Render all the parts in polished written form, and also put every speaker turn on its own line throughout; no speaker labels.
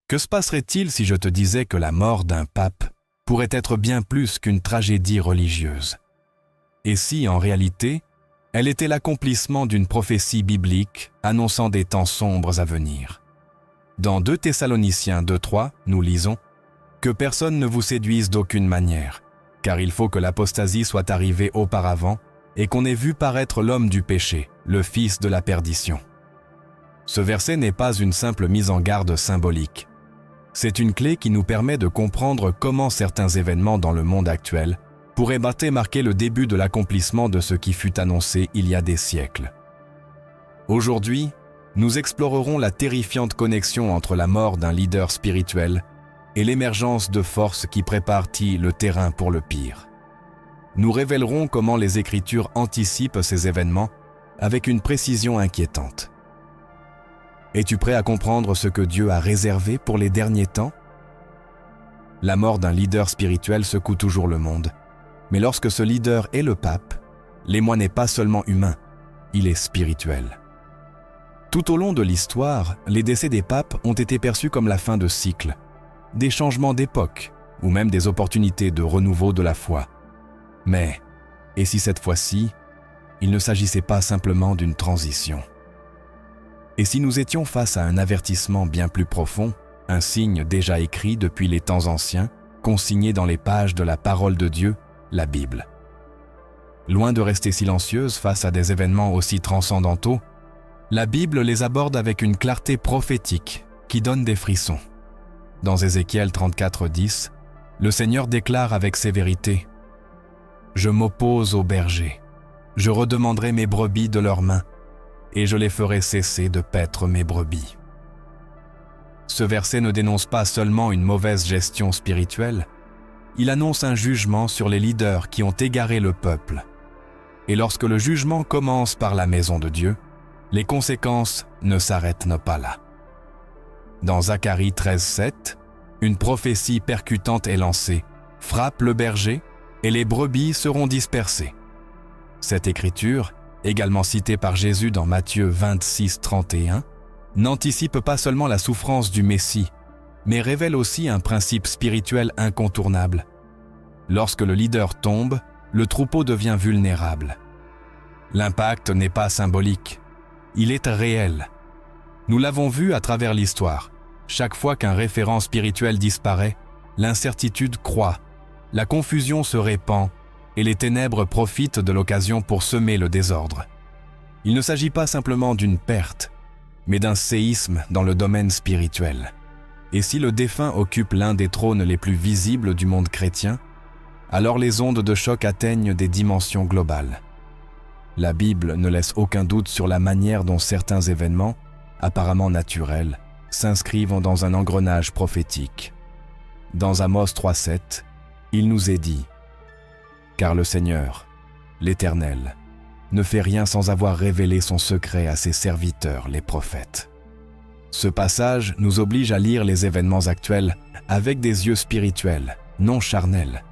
Que se passerait-il si je te disais que la mort d'un pape pourrait être bien plus qu'une tragédie religieuse? Et si, en réalité, elle était l'accomplissement d'une prophétie biblique annonçant des temps sombres à venir? Dans 2 Thessaloniciens 2:3, nous lisons « Que personne ne vous séduise d'aucune manière, car il faut que l'apostasie soit arrivée auparavant et qu'on ait vu paraître l'homme du péché, le fils de la perdition. » Ce verset n'est pas une simple mise en garde symbolique. C'est une clé qui nous permet de comprendre comment certains événements dans le monde actuel pourraient marquer le début de l'accomplissement de ce qui fut annoncé il y a des siècles. Aujourd'hui, nous explorerons la terrifiante connexion entre la mort d'un leader spirituel et l'émergence de forces qui préparent le terrain pour le pire. Nous révélerons comment les Écritures anticipent ces événements avec une précision inquiétante. Es-tu prêt à comprendre ce que Dieu a réservé pour les derniers temps? La mort d'un leader spirituel secoue toujours le monde. Mais lorsque ce leader est le pape, l'émoi n'est pas seulement humain, il est spirituel. Tout au long de l'histoire, les décès des papes ont été perçus comme la fin de cycle, des changements d'époque, ou même des opportunités de renouveau de la foi. Mais, et si cette fois-ci, il ne s'agissait pas simplement d'une transition? Et si nous étions face à un avertissement bien plus profond, un signe déjà écrit depuis les temps anciens, consigné dans les pages de la parole de Dieu, la Bible? Loin de rester silencieuse face à des événements aussi transcendantaux, la Bible les aborde avec une clarté prophétique qui donne des frissons. Dans Ézéchiel 34:10, le Seigneur déclare avec sévérité « Je m'oppose aux bergers, je redemanderai mes brebis de leurs mains, et je les ferai cesser de paître mes brebis. » Ce verset ne dénonce pas seulement une mauvaise gestion spirituelle, il annonce un jugement sur les leaders qui ont égaré le peuple. Et lorsque le jugement commence par la maison de Dieu, les conséquences ne s'arrêtent pas là. Dans Zacharie 13:7, une prophétie percutante est lancée « Frappe le berger, et les brebis seront dispersées. » Cette écriture, également citée par Jésus dans Matthieu 26:31, n'anticipe pas seulement la souffrance du Messie, mais révèle aussi un principe spirituel incontournable. Lorsque le leader tombe, le troupeau devient vulnérable. L'impact n'est pas symbolique, il est réel. Nous l'avons vu à travers l'histoire. Chaque fois qu'un référent spirituel disparaît, l'incertitude croît, la confusion se répand et les ténèbres profitent de l'occasion pour semer le désordre. Il ne s'agit pas simplement d'une perte, mais d'un séisme dans le domaine spirituel. Et si le défunt occupe l'un des trônes les plus visibles du monde chrétien, alors les ondes de choc atteignent des dimensions globales. La Bible ne laisse aucun doute sur la manière dont certains événements, apparemment naturels, s'inscrivent dans un engrenage prophétique. Dans Amos 3:7, il nous est dit « Car le Seigneur, l'Éternel, ne fait rien sans avoir révélé son secret à ses serviteurs, les prophètes. » Ce passage nous oblige à lire les événements actuels avec des yeux spirituels, non charnels.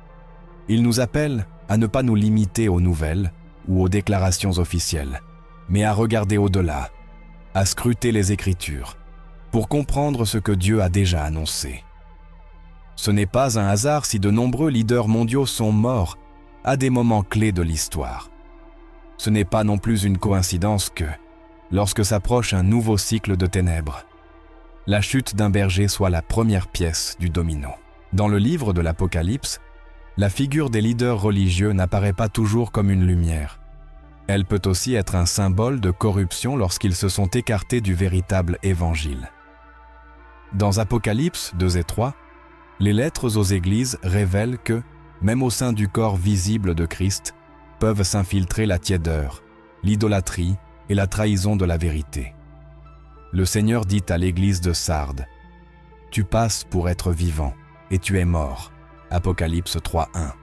Il nous appelle à ne pas nous limiter aux nouvelles ou aux déclarations officielles, mais à regarder au-delà, à scruter les Écritures, pour comprendre ce que Dieu a déjà annoncé. Ce n'est pas un hasard si de nombreux leaders mondiaux sont morts à des moments clés de l'histoire. Ce n'est pas non plus une coïncidence que, lorsque s'approche un nouveau cycle de ténèbres, la chute d'un berger soit la première pièce du domino. Dans le livre de l'Apocalypse, la figure des leaders religieux n'apparaît pas toujours comme une lumière. Elle peut aussi être un symbole de corruption lorsqu'ils se sont écartés du véritable évangile. Dans Apocalypse 2:3, les lettres aux églises révèlent que, même au sein du corps visible de Christ, peuvent s'infiltrer la tiédeur, l'idolâtrie et la trahison de la vérité. Le Seigneur dit à l'église de Sardes « Tu passes pour être vivant, et tu es mort. » Apocalypse 3:1.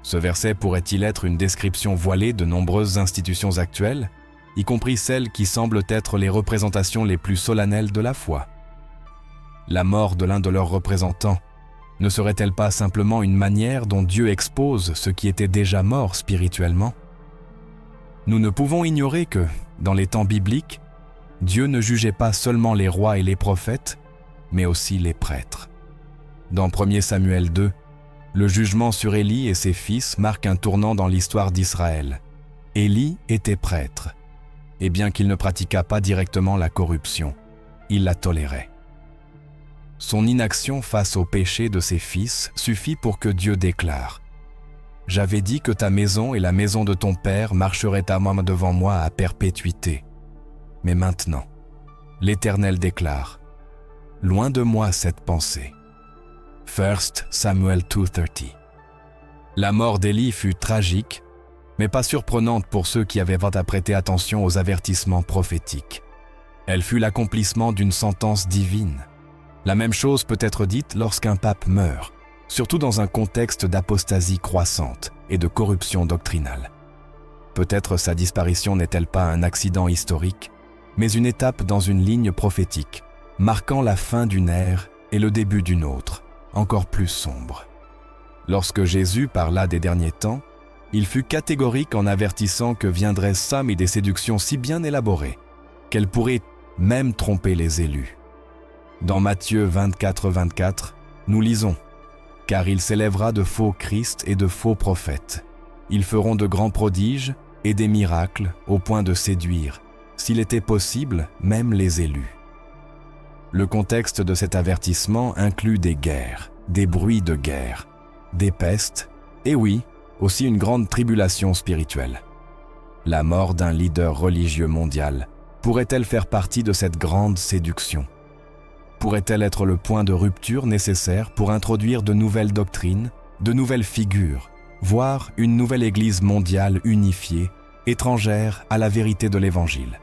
Ce verset pourrait-il être une description voilée de nombreuses institutions actuelles, y compris celles qui semblent être les représentations les plus solennelles de la foi? La mort de l'un de leurs représentants ne serait-elle pas simplement une manière dont Dieu expose ce qui était déjà mort spirituellement? Nous ne pouvons ignorer que, dans les temps bibliques, Dieu ne jugeait pas seulement les rois et les prophètes, mais aussi les prêtres. Dans 1 Samuel 2, le jugement sur Élie et ses fils marque un tournant dans l'histoire d'Israël. Élie était prêtre, et bien qu'il ne pratiquât pas directement la corruption, il la tolérait. Son inaction face au péché de ses fils suffit pour que Dieu déclare « J'avais dit que ta maison et la maison de ton père marcheraient devant moi à perpétuité. Mais maintenant, l'Éternel déclare « Loin de moi cette pensée. » 1 Samuel 2:30. La mort d'Élie fut tragique, mais pas surprenante pour ceux qui avaient prêté attention aux avertissements prophétiques. Elle fut l'accomplissement d'une sentence divine. La même chose peut être dite lorsqu'un pape meurt, surtout dans un contexte d'apostasie croissante et de corruption doctrinale. Peut-être sa disparition n'est-elle pas un accident historique, mais une étape dans une ligne prophétique, marquant la fin d'une ère et le début d'une autre, encore plus sombre. Lorsque Jésus parla des derniers temps, il fut catégorique en avertissant que viendraient Sam et des séductions si bien élaborées qu'elles pourraient même tromper les élus. Dans Matthieu 24:24, nous lisons « Car il s'élèvera de faux Christ et de faux prophètes. Ils feront de grands prodiges et des miracles au point de séduire, s'il était possible, même les élus. » Le contexte de cet avertissement inclut des guerres, des bruits de guerre, des pestes, et oui, aussi une grande tribulation spirituelle. La mort d'un leader religieux mondial pourrait-elle faire partie de cette grande séduction? Pourrait-elle être le point de rupture nécessaire pour introduire de nouvelles doctrines, de nouvelles figures, voire une nouvelle Église mondiale unifiée, étrangère à la vérité de l'Évangile?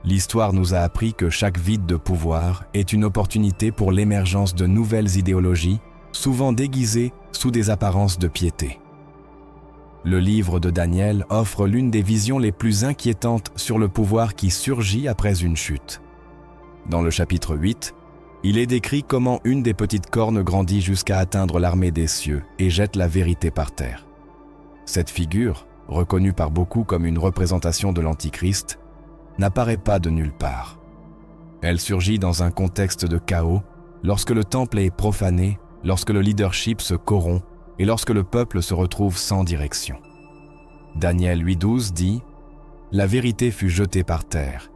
L'histoire nous a appris que chaque vide de pouvoir est une opportunité pour l'émergence de nouvelles idéologies, souvent déguisées sous des apparences de piété. Le livre de Daniel offre l'une des visions les plus inquiétantes sur le pouvoir qui surgit après une chute. Dans le chapitre 8, il est décrit comment une des petites cornes grandit jusqu'à atteindre l'armée des cieux et jette la vérité par terre. Cette figure, reconnue par beaucoup comme une représentation de l'Antichrist, n'apparaît pas de nulle part. Elle surgit dans un contexte de chaos, lorsque le temple est profané, lorsque le leadership se corrompt et lorsque le peuple se retrouve sans direction. Daniel 8:12 dit « La vérité fut jetée par terre,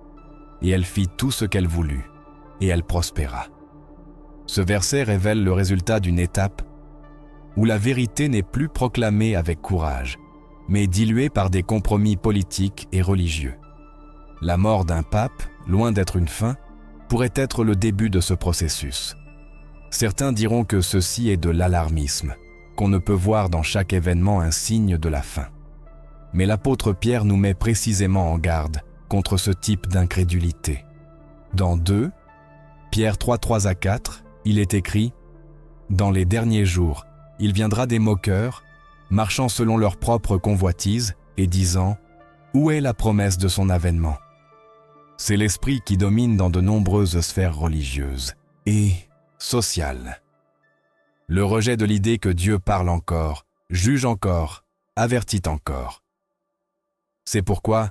et elle fit tout ce qu'elle voulut, et elle prospéra. » Ce verset révèle le résultat d'une étape où la vérité n'est plus proclamée avec courage, mais diluée par des compromis politiques et religieux. La mort d'un pape, loin d'être une fin, pourrait être le début de ce processus. Certains diront que ceci est de l'alarmisme, qu'on ne peut voir dans chaque événement un signe de la fin. Mais l'apôtre Pierre nous met précisément en garde contre ce type d'incrédulité. Dans 2 Pierre 3:3-4, il est écrit « Dans les derniers jours, il viendra des moqueurs, marchant selon leur propre convoitise et disant « Où est la promesse de son avènement ?» C'est l'esprit qui domine dans de nombreuses sphères religieuses et sociales. Le rejet de l'idée que Dieu parle encore, juge encore, avertit encore. C'est pourquoi,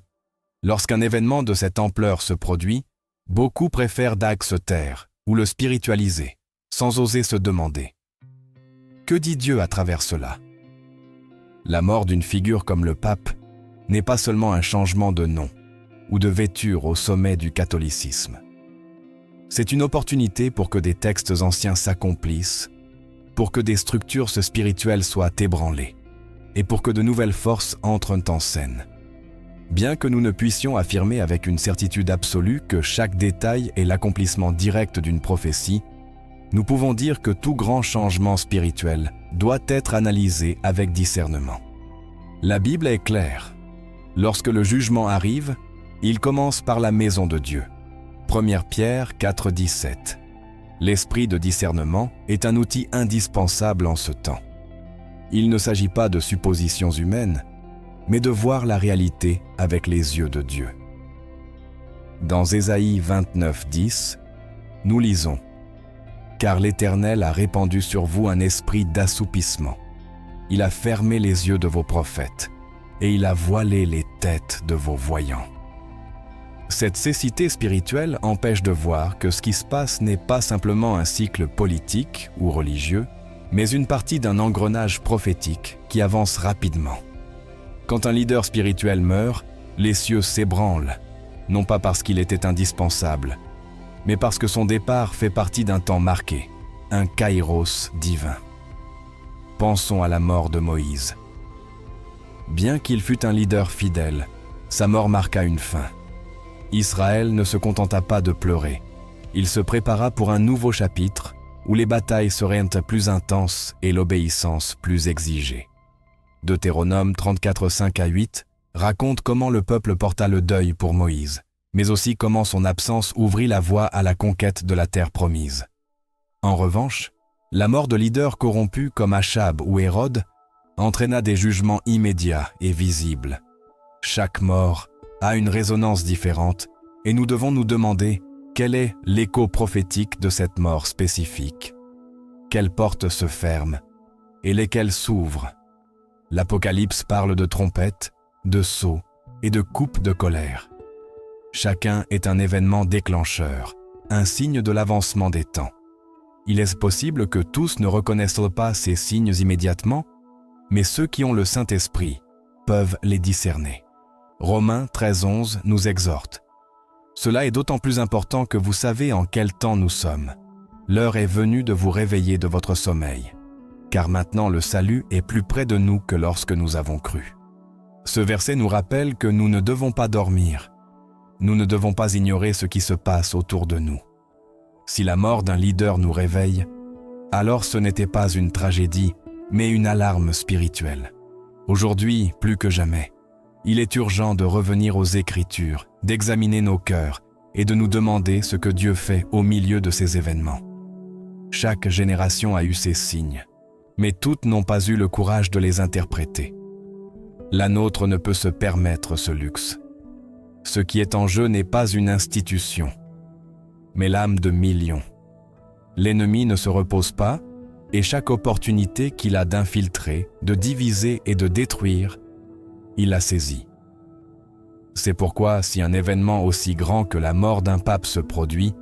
lorsqu'un événement de cette ampleur se produit, beaucoup préfèrent se taire ou le spiritualiser, sans oser se demander « Que dit Dieu à travers cela ?» La mort d'une figure comme le pape n'est pas seulement un changement de nom ou de vêture au sommet du catholicisme. C'est une opportunité pour que des textes anciens s'accomplissent, pour que des structures spirituelles soient ébranlées et pour que de nouvelles forces entrent en scène. Bien que nous ne puissions affirmer avec une certitude absolue que chaque détail est l'accomplissement direct d'une prophétie, nous pouvons dire que tout grand changement spirituel doit être analysé avec discernement. La Bible est claire. Lorsque le jugement arrive, il commence par la maison de Dieu. 1 Pierre 4:17. L'esprit de discernement est un outil indispensable en ce temps. Il ne s'agit pas de suppositions humaines, mais de voir la réalité avec les yeux de Dieu. Dans Ésaïe 29:10, nous lisons « Car l'Éternel a répandu sur vous un esprit d'assoupissement. Il a fermé les yeux de vos prophètes, et il a voilé les têtes de vos voyants. » Cette cécité spirituelle empêche de voir que ce qui se passe n'est pas simplement un cycle politique ou religieux, mais une partie d'un engrenage prophétique qui avance rapidement. Quand un leader spirituel meurt, les cieux s'ébranlent, non pas parce qu'il était indispensable, mais parce que son départ fait partie d'un temps marqué, un kairos divin. Pensons à la mort de Moïse. Bien qu'il fût un leader fidèle, sa mort marqua une fin. Israël ne se contenta pas de pleurer. Il se prépara pour un nouveau chapitre où les batailles seraient plus intenses et l'obéissance plus exigée. Deutéronome 34, 5 à 8 raconte comment le peuple porta le deuil pour Moïse, mais aussi comment son absence ouvrit la voie à la conquête de la terre promise. En revanche, la mort de leaders corrompus comme Achab ou Hérode entraîna des jugements immédiats et visibles. Chaque mort a une résonance différente et nous devons nous demander quel est l'écho prophétique de cette mort spécifique. Quelles portes se ferment et lesquelles s'ouvrent? L'Apocalypse parle de trompettes, de sceaux et de coupes de colère. Chacun est un événement déclencheur, un signe de l'avancement des temps. Il est possible que tous ne reconnaissent pas ces signes immédiatement, mais ceux qui ont le Saint-Esprit peuvent les discerner. Romains 13:11 nous exhorte. Cela est d'autant plus important que vous savez en quel temps nous sommes. L'heure est venue de vous réveiller de votre sommeil, car maintenant le salut est plus près de nous que lorsque nous avons cru. Ce verset nous rappelle que nous ne devons pas dormir. Nous ne devons pas ignorer ce qui se passe autour de nous. Si la mort d'un leader nous réveille, alors ce n'était pas une tragédie, mais une alarme spirituelle. Aujourd'hui, plus que jamais, il est urgent de revenir aux Écritures, d'examiner nos cœurs et de nous demander ce que Dieu fait au milieu de ces événements. Chaque génération a eu ses signes, mais toutes n'ont pas eu le courage de les interpréter. La nôtre ne peut se permettre ce luxe. Ce qui est en jeu n'est pas une institution, mais l'âme de millions. L'ennemi ne se repose pas, et chaque opportunité qu'il a d'infiltrer, de diviser et de détruire, il la saisit. C'est pourquoi, si un événement aussi grand que la mort d'un pape se produit,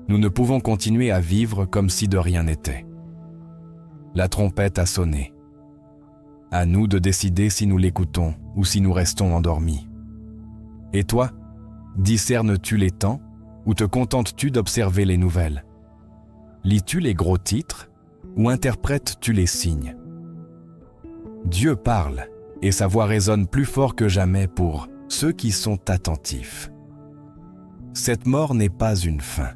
nous ne pouvons continuer à vivre comme si de rien n'était. La trompette a sonné. À nous de décider si nous l'écoutons ou si nous restons endormis. Et toi, discernes-tu les temps ou te contentes-tu d'observer les nouvelles? Lis-tu les gros titres ou interprètes-tu les signes? Dieu parle et sa voix résonne plus fort que jamais pour ceux qui sont attentifs. Cette mort n'est pas une fin.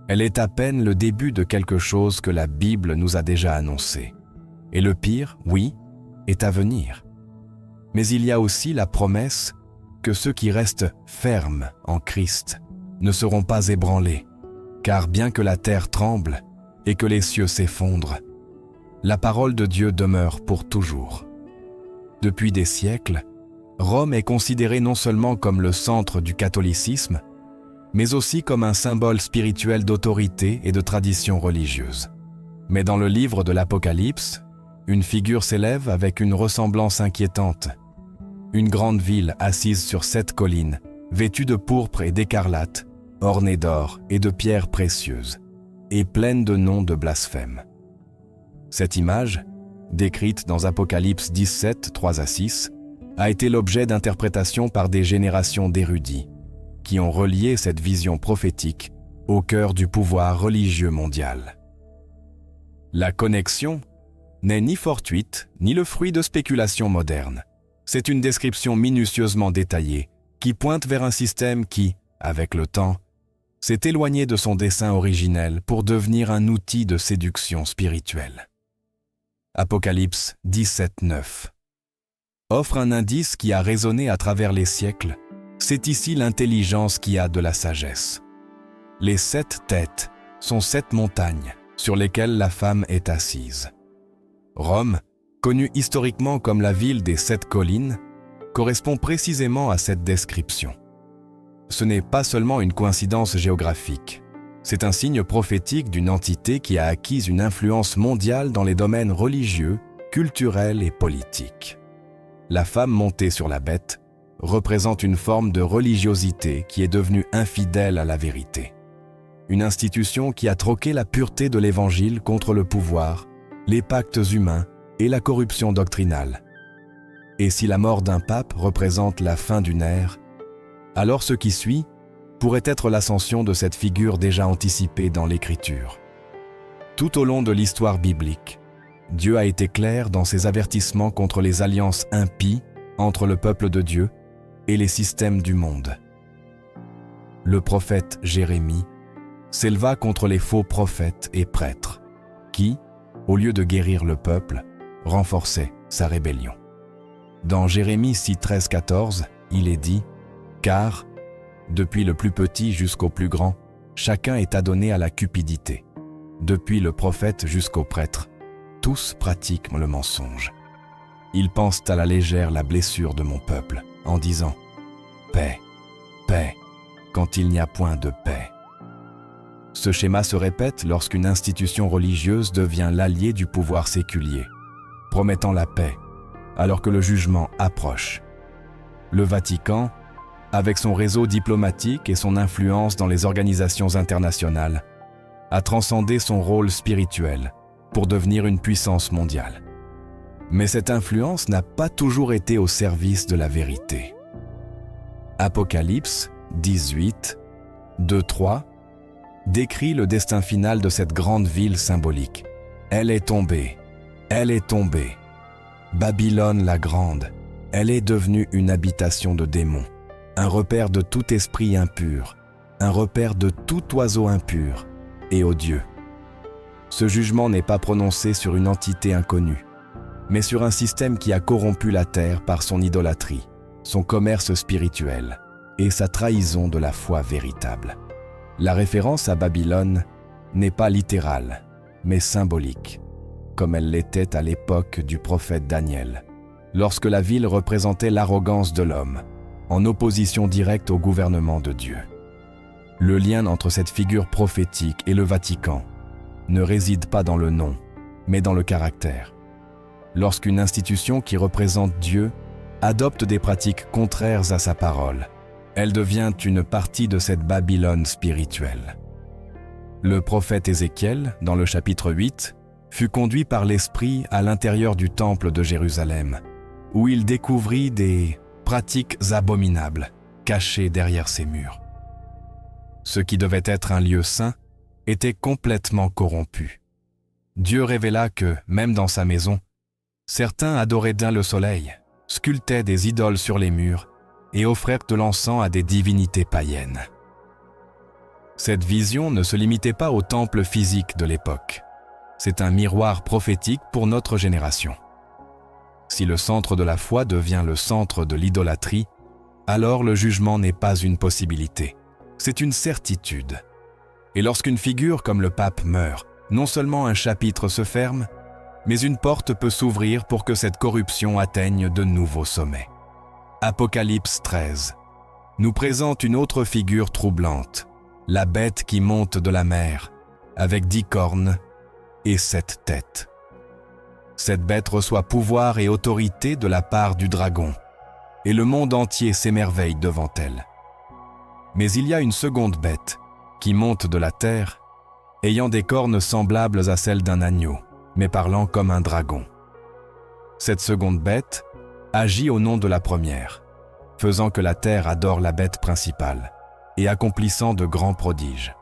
Elle est à peine le début de quelque chose que la Bible nous a déjà annoncé. Et le pire, oui, est à venir. Mais il y a aussi la promesse que ceux qui restent fermes en Christ ne seront pas ébranlés, car bien que la terre tremble et que les cieux s'effondrent, la parole de Dieu demeure pour toujours. Depuis des siècles, Rome est considérée non seulement comme le centre du catholicisme, mais aussi comme un symbole spirituel d'autorité et de tradition religieuse. Mais dans le livre de l'Apocalypse, une figure s'élève avec une ressemblance inquiétante. Une grande ville assise sur 7 collines, vêtue de pourpre et d'écarlate, ornée d'or et de pierres précieuses, et pleine de noms de blasphème. Cette image, décrite dans Apocalypse 17, 3 à 6, a été l'objet d'interprétations par des générations d'érudits, qui ont relié cette vision prophétique au cœur du pouvoir religieux mondial. La connexion n'est ni fortuite, ni le fruit de spéculations modernes. C'est une description minutieusement détaillée qui pointe vers un système qui, avec le temps, s'est éloigné de son dessein originel pour devenir un outil de séduction spirituelle. Apocalypse 17, 9 offre un indice qui a résonné à travers les siècles. C'est ici l'intelligence qui a de la sagesse. Les 7 têtes sont 7 montagnes sur lesquelles la femme est assise. Rome, connue historiquement comme la ville des 7 collines, correspond précisément à cette description. Ce n'est pas seulement une coïncidence géographique, c'est un signe prophétique d'une entité qui a acquis une influence mondiale dans les domaines religieux, culturels et politiques. La femme montée sur la bête représente une forme de religiosité qui est devenue infidèle à la vérité. Une institution qui a troqué la pureté de l'Évangile contre le pouvoir, les pactes humains et la corruption doctrinale. Et si la mort d'un pape représente la fin d'une ère, alors ce qui suit pourrait être l'ascension de cette figure déjà anticipée dans l'Écriture. Tout au long de l'histoire biblique, Dieu a été clair dans ses avertissements contre les alliances impies entre le peuple de Dieu et les systèmes du monde. Le prophète Jérémie s'éleva contre les faux prophètes et prêtres qui, au lieu de guérir le peuple, renforçaient sa rébellion. Dans Jérémie 6, 13, 14, il est dit « Car, depuis le plus petit jusqu'au plus grand, chacun est adonné à la cupidité. Depuis le prophète jusqu'au prêtre, tous pratiquent le mensonge. Ils pensent à la légère la blessure de mon peuple, en disant « Paix, paix », quand il n'y a point de paix. » Ce schéma se répète lorsqu'une institution religieuse devient l'allié du pouvoir séculier, promettant la paix, alors que le jugement approche. Le Vatican, avec son réseau diplomatique et son influence dans les organisations internationales, a transcendé son rôle spirituel pour devenir une puissance mondiale. Mais cette influence n'a pas toujours été au service de la vérité. Apocalypse 18, 2-3 décrit le destin final de cette grande ville symbolique. Elle est tombée, Babylone la grande, elle est devenue une habitation de démons, un repère de tout esprit impur, un repère de tout oiseau impur et odieux. Ce jugement n'est pas prononcé sur une entité inconnue, mais sur un système qui a corrompu la terre par son idolâtrie, son commerce spirituel et sa trahison de la foi véritable. La référence à Babylone n'est pas littérale, mais symbolique, comme elle l'était à l'époque du prophète Daniel, lorsque la ville représentait l'arrogance de l'homme, en opposition directe au gouvernement de Dieu. Le lien entre cette figure prophétique et le Vatican ne réside pas dans le nom, mais dans le caractère. Lorsqu'une institution qui représente Dieu adopte des pratiques contraires à sa parole, elle devient une partie de cette Babylone spirituelle. Le prophète Ézéchiel, dans le chapitre 8, fut conduit par l'Esprit à l'intérieur du temple de Jérusalem, où il découvrit des pratiques abominables cachées derrière ses murs. Ce qui devait être un lieu saint était complètement corrompu. Dieu révéla que, même dans sa maison, certains adoraient d'un le soleil, sculptaient des idoles sur les murs et offrèrent de l'encens à des divinités païennes. Cette vision ne se limitait pas au temple physique de l'époque. C'est un miroir prophétique pour notre génération. Si le centre de la foi devient le centre de l'idolâtrie, alors le jugement n'est pas une possibilité, c'est une certitude. Et lorsqu'une figure comme le pape meurt, non seulement un chapitre se ferme, mais une porte peut s'ouvrir pour que cette corruption atteigne de nouveaux sommets. Apocalypse 13 nous présente une autre figure troublante, la bête qui monte de la mer, avec 10 cornes et 7 têtes. Cette bête reçoit pouvoir et autorité de la part du dragon, et le monde entier s'émerveille devant elle. Mais il y a une seconde bête, qui monte de la terre, ayant des cornes semblables à celles d'un agneau, mais parlant comme un dragon. Cette seconde bête agit au nom de la première, faisant que la terre adore la bête principale et accomplissant de grands prodiges.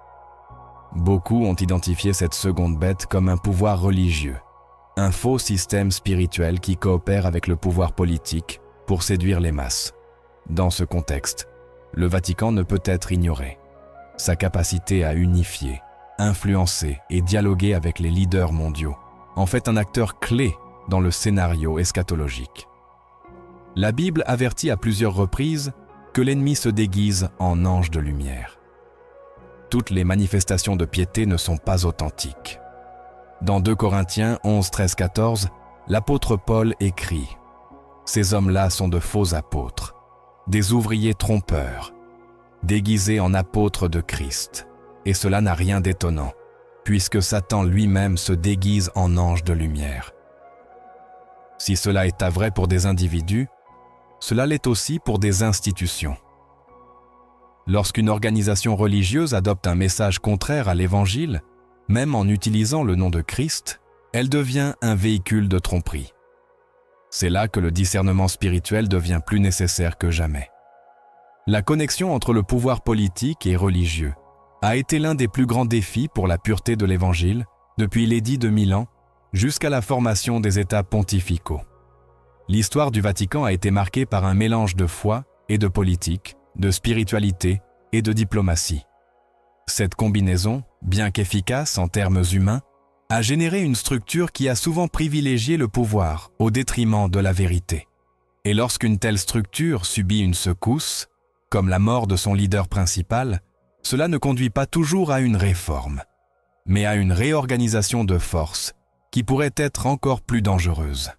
Beaucoup ont identifié cette seconde bête comme un pouvoir religieux, un faux système spirituel qui coopère avec le pouvoir politique pour séduire les masses. Dans ce contexte, le Vatican ne peut être ignoré. Sa capacité à unifier, influencer et dialoguer avec les leaders mondiaux en fait un acteur clé dans le scénario eschatologique. La Bible avertit à plusieurs reprises que l'ennemi se déguise en ange de lumière. Toutes les manifestations de piété ne sont pas authentiques. Dans 2 Corinthiens 11, 13, 14, l'apôtre Paul écrit « Ces hommes-là sont de faux apôtres, des ouvriers trompeurs, déguisés en apôtres de Christ. Et cela n'a rien d'étonnant, puisque Satan lui-même se déguise en ange de lumière. » Si cela est vrai pour des individus, cela l'est aussi pour des institutions. Lorsqu'une organisation religieuse adopte un message contraire à l'Évangile, même en utilisant le nom de Christ, elle devient un véhicule de tromperie. C'est là que le discernement spirituel devient plus nécessaire que jamais. La connexion entre le pouvoir politique et religieux a été l'un des plus grands défis pour la pureté de l'Évangile depuis l'édit de Milan jusqu'à la formation des États pontificaux. L'histoire du Vatican a été marquée par un mélange de foi et de politique, de spiritualité et de diplomatie. Cette combinaison, bien qu'efficace en termes humains, a généré une structure qui a souvent privilégié le pouvoir au détriment de la vérité. Et lorsqu'une telle structure subit une secousse, comme la mort de son leader principal, cela ne conduit pas toujours à une réforme, mais à une réorganisation de forces qui pourrait être encore plus dangereuse.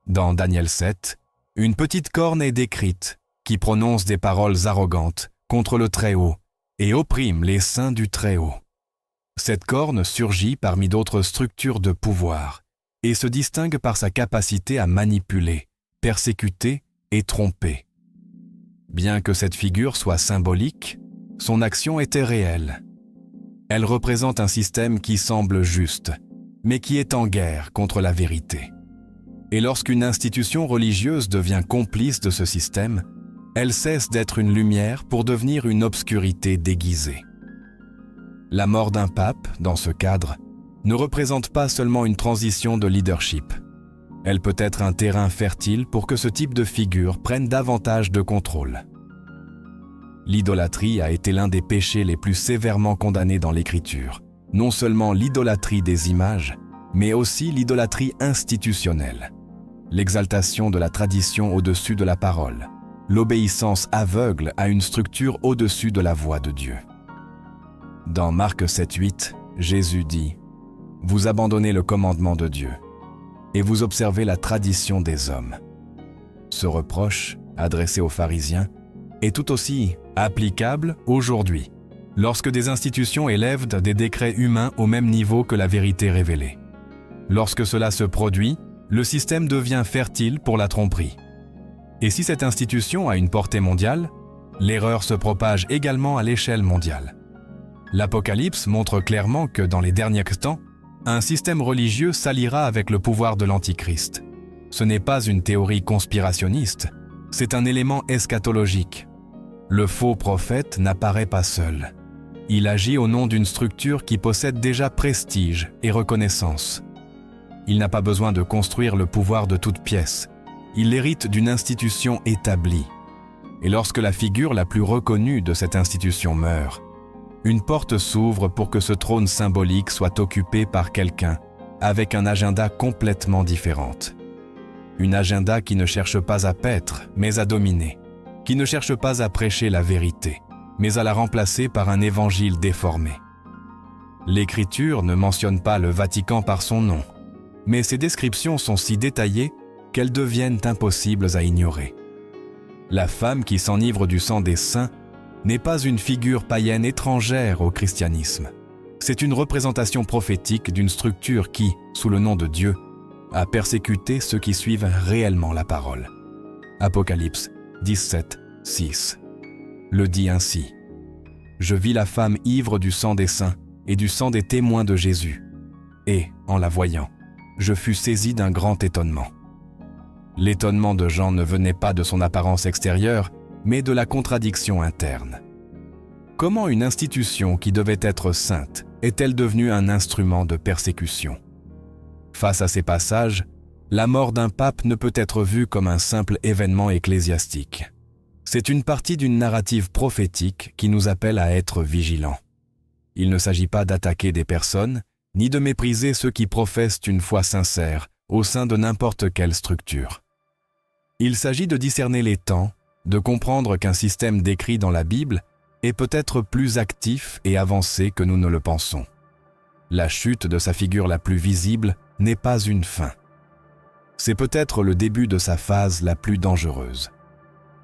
Dans Daniel 7, une petite corne est décrite qui prononce des paroles arrogantes contre le Très-Haut et opprime les saints du Très-Haut. Cette corne surgit parmi d'autres structures de pouvoir et se distingue par sa capacité à manipuler, persécuter et tromper. Bien que cette figure soit symbolique, son action était réelle. Elle représente un système qui semble juste, mais qui est en guerre contre la vérité. Et lorsqu'une institution religieuse devient complice de ce système, elle cesse d'être une lumière pour devenir une obscurité déguisée. La mort d'un pape, dans ce cadre, ne représente pas seulement une transition de leadership. Elle peut être un terrain fertile pour que ce type de figure prenne davantage de contrôle. L'idolâtrie a été l'un des péchés les plus sévèrement condamnés dans l'Écriture. Non seulement l'idolâtrie des images, mais aussi l'idolâtrie institutionnelle. L'exaltation de la tradition au-dessus de la parole, l'obéissance aveugle à une structure au-dessus de la voix de Dieu. Dans Marc 7,8, Jésus dit « Vous abandonnez le commandement de Dieu et vous observez la tradition des hommes. » Ce reproche, adressé aux pharisiens, est tout aussi applicable aujourd'hui, lorsque des institutions élèvent des décrets humains au même niveau que la vérité révélée. Lorsque cela se produit, le système devient fertile pour la tromperie. Et si cette institution a une portée mondiale, l'erreur se propage également à l'échelle mondiale. L'Apocalypse montre clairement que dans les derniers temps, un système religieux s'alliera avec le pouvoir de l'Antichrist. Ce n'est pas une théorie conspirationniste, c'est un élément eschatologique. Le faux prophète n'apparaît pas seul. Il agit au nom d'une structure qui possède déjà prestige et reconnaissance. Il n'a pas besoin de construire le pouvoir de toutes pièces. Il hérite d'une institution établie. Et lorsque la figure la plus reconnue de cette institution meurt, une porte s'ouvre pour que ce trône symbolique soit occupé par quelqu'un avec un agenda complètement différent. Une agenda qui ne cherche pas à paître, mais à dominer, qui ne cherche pas à prêcher la vérité, mais à la remplacer par un évangile déformé. L'Écriture ne mentionne pas le Vatican par son nom, mais ces descriptions sont si détaillées qu'elles deviennent impossibles à ignorer. La femme qui s'enivre du sang des saints n'est pas une figure païenne étrangère au christianisme. C'est une représentation prophétique d'une structure qui, sous le nom de Dieu, a persécuté ceux qui suivent réellement la parole. Apocalypse 17, 6 le dit ainsi. « Je vis la femme ivre du sang des saints et du sang des témoins de Jésus. Et, en la voyant, je fus saisi d'un grand étonnement. » L'étonnement de Jean ne venait pas de son apparence extérieure, mais de la contradiction interne. Comment une institution qui devait être sainte est-elle devenue un instrument de persécution? Face à ces passages, la mort d'un pape ne peut être vue comme un simple événement ecclésiastique. C'est une partie d'une narrative prophétique qui nous appelle à être vigilants. Il ne s'agit pas d'attaquer des personnes, ni de mépriser ceux qui professent une foi sincère au sein de n'importe quelle structure. Il s'agit de discerner les temps, de comprendre qu'un système décrit dans la Bible est peut-être plus actif et avancé que nous ne le pensons. La chute de sa figure la plus visible n'est pas une fin. C'est peut-être le début de sa phase la plus dangereuse.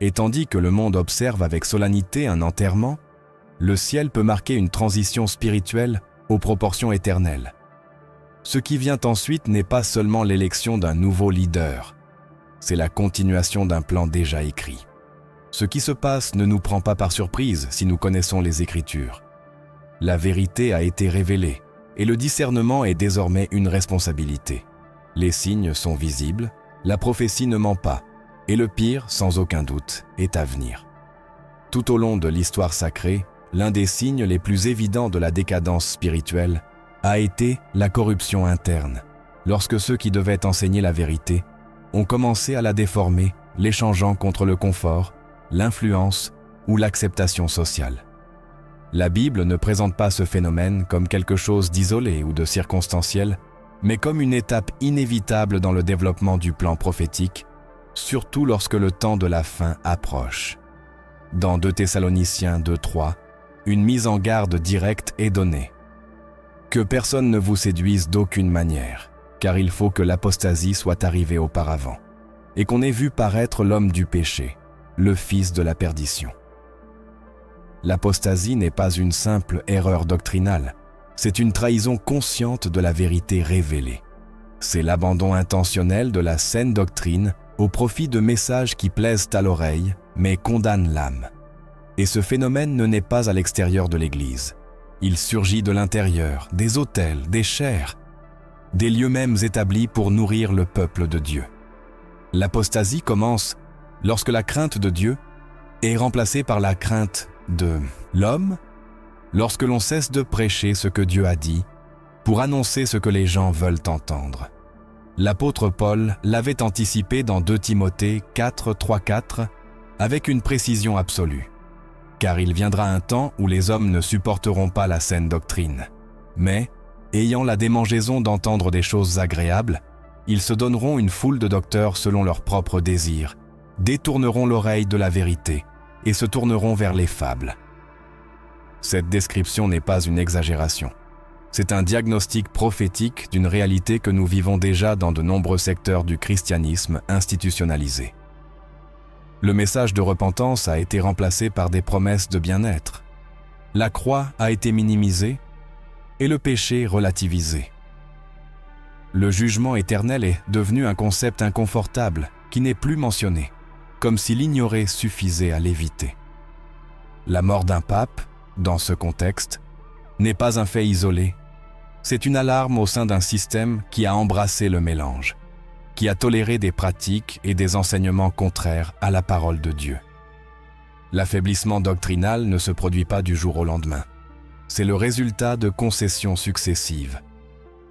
Et tandis que le monde observe avec solennité un enterrement, le ciel peut marquer une transition spirituelle aux proportions éternelles. Ce qui vient ensuite n'est pas seulement l'élection d'un nouveau leader, c'est la continuation d'un plan déjà écrit. Ce qui se passe ne nous prend pas par surprise si nous connaissons les Écritures. La vérité a été révélée et le discernement est désormais une responsabilité. Les signes sont visibles, la prophétie ne ment pas, et le pire, sans aucun doute, est à venir. Tout au long de l'histoire sacrée, l'un des signes les plus évidents de la décadence spirituelle a été la corruption interne, lorsque ceux qui devaient enseigner la vérité ont commencé à la déformer, l'échangeant contre le confort, l'influence ou l'acceptation sociale. La Bible ne présente pas ce phénomène comme quelque chose d'isolé ou de circonstanciel, mais comme une étape inévitable dans le développement du plan prophétique, surtout lorsque le temps de la fin approche. Dans 2 Thessaloniciens 2:3, une mise en garde directe est donnée. Que personne ne vous séduise d'aucune manière, car il faut que l'apostasie soit arrivée auparavant, et qu'on ait vu paraître l'homme du péché, le fils de la perdition. L'apostasie n'est pas une simple erreur doctrinale, c'est une trahison consciente de la vérité révélée. C'est l'abandon intentionnel de la saine doctrine au profit de messages qui plaisent à l'oreille, mais condamnent l'âme. Et ce phénomène ne naît pas à l'extérieur de l'Église. Il surgit de l'intérieur, des autels, des chaires, des lieux mêmes établis pour nourrir le peuple de Dieu. L'apostasie commence lorsque la crainte de Dieu est remplacée par la crainte de l'homme, lorsque l'on cesse de prêcher ce que Dieu a dit pour annoncer ce que les gens veulent entendre. L'apôtre Paul l'avait anticipé dans 2 Timothée 4:3-4 avec une précision absolue. Car il viendra un temps où les hommes ne supporteront pas la saine doctrine, mais, ayant la démangeaison d'entendre des choses agréables, ils se donneront une foule de docteurs selon leurs propres désirs, détourneront l'oreille de la vérité et se tourneront vers les fables. Cette description n'est pas une exagération. C'est un diagnostic prophétique d'une réalité que nous vivons déjà dans de nombreux secteurs du christianisme institutionnalisé. Le message de repentance a été remplacé par des promesses de bien-être. La croix a été minimisée et le péché relativisé. Le jugement éternel est devenu un concept inconfortable qui n'est plus mentionné, comme si l'ignorer suffisait à l'éviter. La mort d'un pape, dans ce contexte, n'est pas un fait isolé. C'est une alarme au sein d'un système qui a embrassé le mélange, qui a toléré des pratiques et des enseignements contraires à la parole de Dieu. L'affaiblissement doctrinal ne se produit pas du jour au lendemain. C'est le résultat de concessions successives.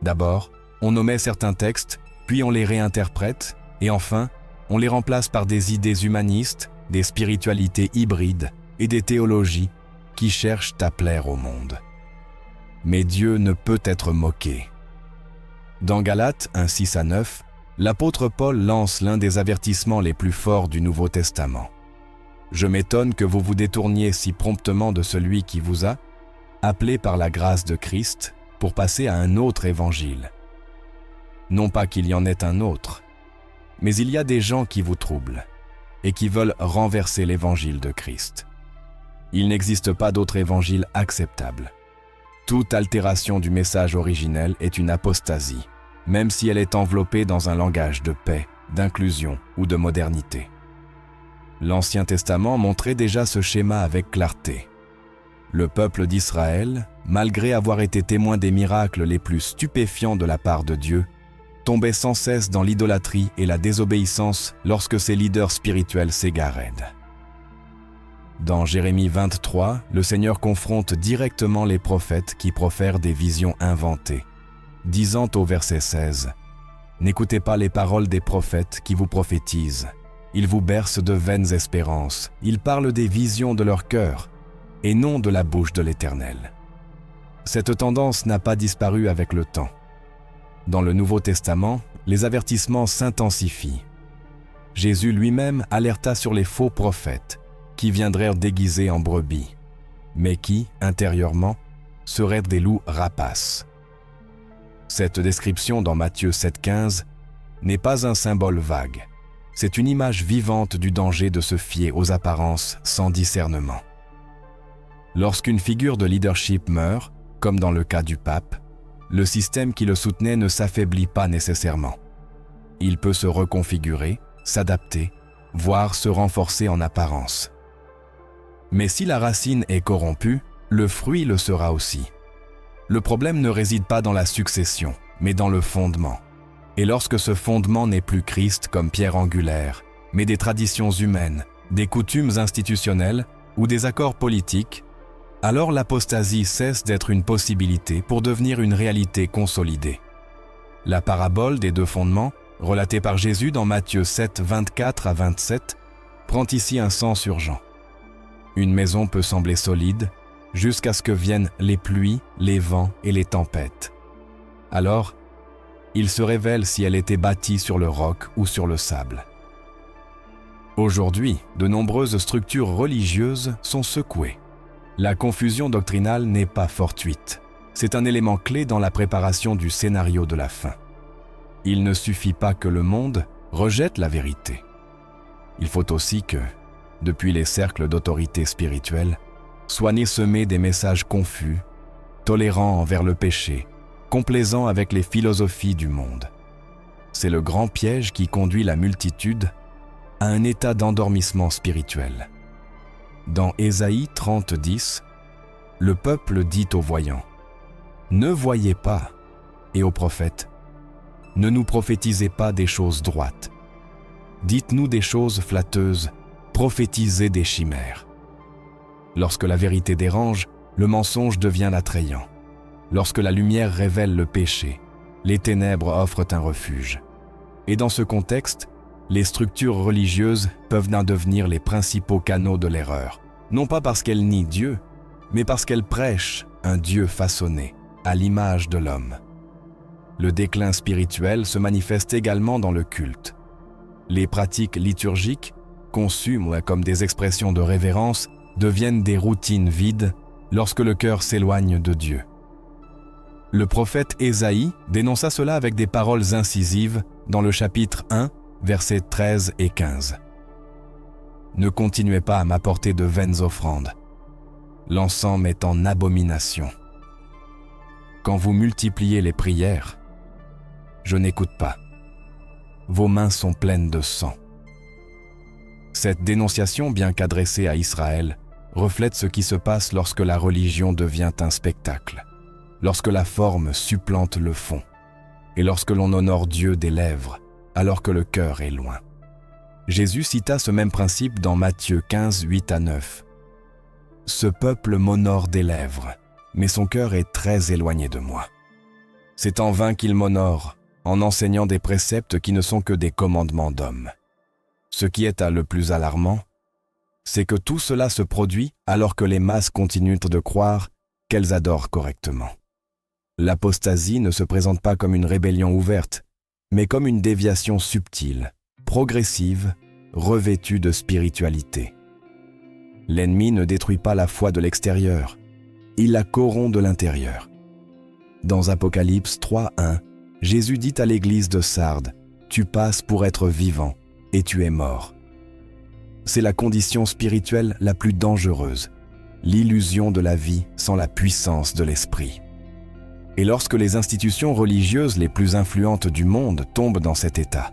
D'abord, on omet certains textes, puis on les réinterprète, et enfin, on les remplace par des idées humanistes, des spiritualités hybrides et des théologies qui cherchent à plaire au monde. Mais Dieu ne peut être moqué. Dans Galates 1:6-9, l'apôtre Paul lance l'un des avertissements les plus forts du Nouveau Testament. « Je m'étonne que vous vous détourniez si promptement de celui qui vous a, appelé par la grâce de Christ, pour passer à un autre évangile. Non pas qu'il y en ait un autre, mais il y a des gens qui vous troublent et qui veulent renverser l'évangile de Christ. Il n'existe pas d'autre évangile acceptable. Toute altération du message originel est une apostasie, même si elle est enveloppée dans un langage de paix, d'inclusion ou de modernité. L'Ancien Testament montrait déjà ce schéma avec clarté. Le peuple d'Israël, malgré avoir été témoin des miracles les plus stupéfiants de la part de Dieu, tombait sans cesse dans l'idolâtrie et la désobéissance lorsque ses leaders spirituels s'égaraient. Dans Jérémie 23, le Seigneur confronte directement les prophètes qui profèrent des visions inventées, disant au verset 16 « N'écoutez pas les paroles des prophètes qui vous prophétisent. Ils vous bercent de vaines espérances. Ils parlent des visions de leur cœur et non de la bouche de l'Éternel. » Cette tendance n'a pas disparu avec le temps. Dans le Nouveau Testament, les avertissements s'intensifient. Jésus lui-même alerta sur les faux prophètes qui viendraient déguisés en brebis, mais qui, intérieurement, seraient des loups rapaces. Cette description dans Matthieu 7,15 n'est pas un symbole vague, c'est une image vivante du danger de se fier aux apparences sans discernement. Lorsqu'une figure de leadership meurt, comme dans le cas du pape, le système qui le soutenait ne s'affaiblit pas nécessairement. Il peut se reconfigurer, s'adapter, voire se renforcer en apparence. Mais si la racine est corrompue, le fruit le sera aussi. Le problème ne réside pas dans la succession, mais dans le fondement. Et lorsque ce fondement n'est plus Christ comme pierre angulaire, mais des traditions humaines, des coutumes institutionnelles ou des accords politiques, alors l'apostasie cesse d'être une possibilité pour devenir une réalité consolidée. La parabole des deux fondements, relatée par Jésus dans Matthieu 7, 24 à 27, prend ici un sens urgent. Une maison peut sembler solide jusqu'à ce que viennent les pluies, les vents et les tempêtes. Alors, il se révèle si elle était bâtie sur le roc ou sur le sable. Aujourd'hui, de nombreuses structures religieuses sont secouées. La confusion doctrinale n'est pas fortuite. C'est un élément clé dans la préparation du scénario de la fin. Il ne suffit pas que le monde rejette la vérité. Il faut aussi que, depuis les cercles d'autorité spirituelle, soient nés semés des messages confus, tolérants envers le péché, complaisants avec les philosophies du monde. C'est le grand piège qui conduit la multitude à un état d'endormissement spirituel. Dans Ésaïe 30, 10, le peuple dit aux voyants : « Ne voyez pas » et aux prophètes : « Ne nous prophétisez pas des choses droites. Dites-nous des choses flatteuses, prophétisez des chimères. » Lorsque la vérité dérange, le mensonge devient attrayant. Lorsque la lumière révèle le péché, les ténèbres offrent un refuge. Et dans ce contexte, les structures religieuses peuvent en devenir les principaux canaux de l'erreur, non pas parce qu'elles nient Dieu, mais parce qu'elles prêchent un Dieu façonné, à l'image de l'homme. Le déclin spirituel se manifeste également dans le culte. Les pratiques liturgiques, conçues comme des expressions de révérence, deviennent des routines vides lorsque le cœur s'éloigne de Dieu. Le prophète Ésaïe dénonça cela avec des paroles incisives dans le chapitre 1, versets 13 et 15. « Ne continuez pas à m'apporter de vaines offrandes. L'encens m'est en abomination. Quand vous multipliez les prières, je n'écoute pas. Vos mains sont pleines de sang. » Cette dénonciation, bien qu'adressée à Israël, reflète ce qui se passe lorsque la religion devient un spectacle, lorsque la forme supplante le fond, et lorsque l'on honore Dieu des lèvres, alors que le cœur est loin. Jésus cita ce même principe dans Matthieu 15, 8 à 9. « Ce peuple m'honore des lèvres, mais son cœur est très éloigné de moi. C'est en vain qu'il m'honore, en enseignant des préceptes qui ne sont que des commandements d'hommes. » Ce qui est le plus alarmant, c'est que tout cela se produit alors que les masses continuent de croire qu'elles adorent correctement. L'apostasie ne se présente pas comme une rébellion ouverte, mais comme une déviation subtile, progressive, revêtue de spiritualité. L'ennemi ne détruit pas la foi de l'extérieur, il la corrompt de l'intérieur. Dans Apocalypse 3:1, Jésus dit à l'église de Sardes : « Tu passes pour être vivant, et tu es mort. » C'est la condition spirituelle la plus dangereuse, l'illusion de la vie sans la puissance de l'esprit. Et lorsque les institutions religieuses les plus influentes du monde tombent dans cet état,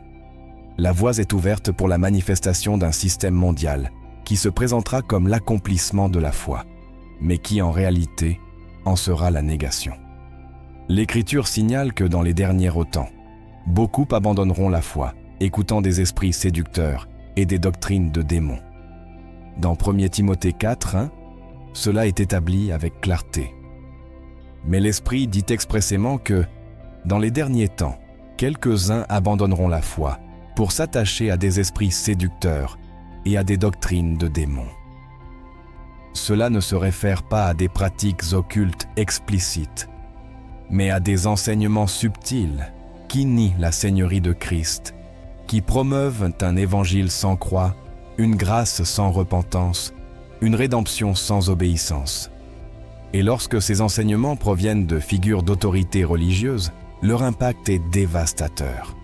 la voie est ouverte pour la manifestation d'un système mondial qui se présentera comme l'accomplissement de la foi, mais qui en réalité en sera la négation. L'Écriture signale que dans les derniers temps, beaucoup abandonneront la foi, écoutant des esprits séducteurs et des doctrines de démons. Dans 1 Timothée 4:1, cela est établi avec clarté. Mais l'Esprit dit expressément que, dans les derniers temps, quelques-uns abandonneront la foi pour s'attacher à des esprits séducteurs et à des doctrines de démons. Cela ne se réfère pas à des pratiques occultes explicites, mais à des enseignements subtils qui nient la Seigneurie de Christ, qui promeuvent un évangile sans croix, une grâce sans repentance, une rédemption sans obéissance. Et lorsque ces enseignements proviennent de figures d'autorité religieuse, leur impact est dévastateur.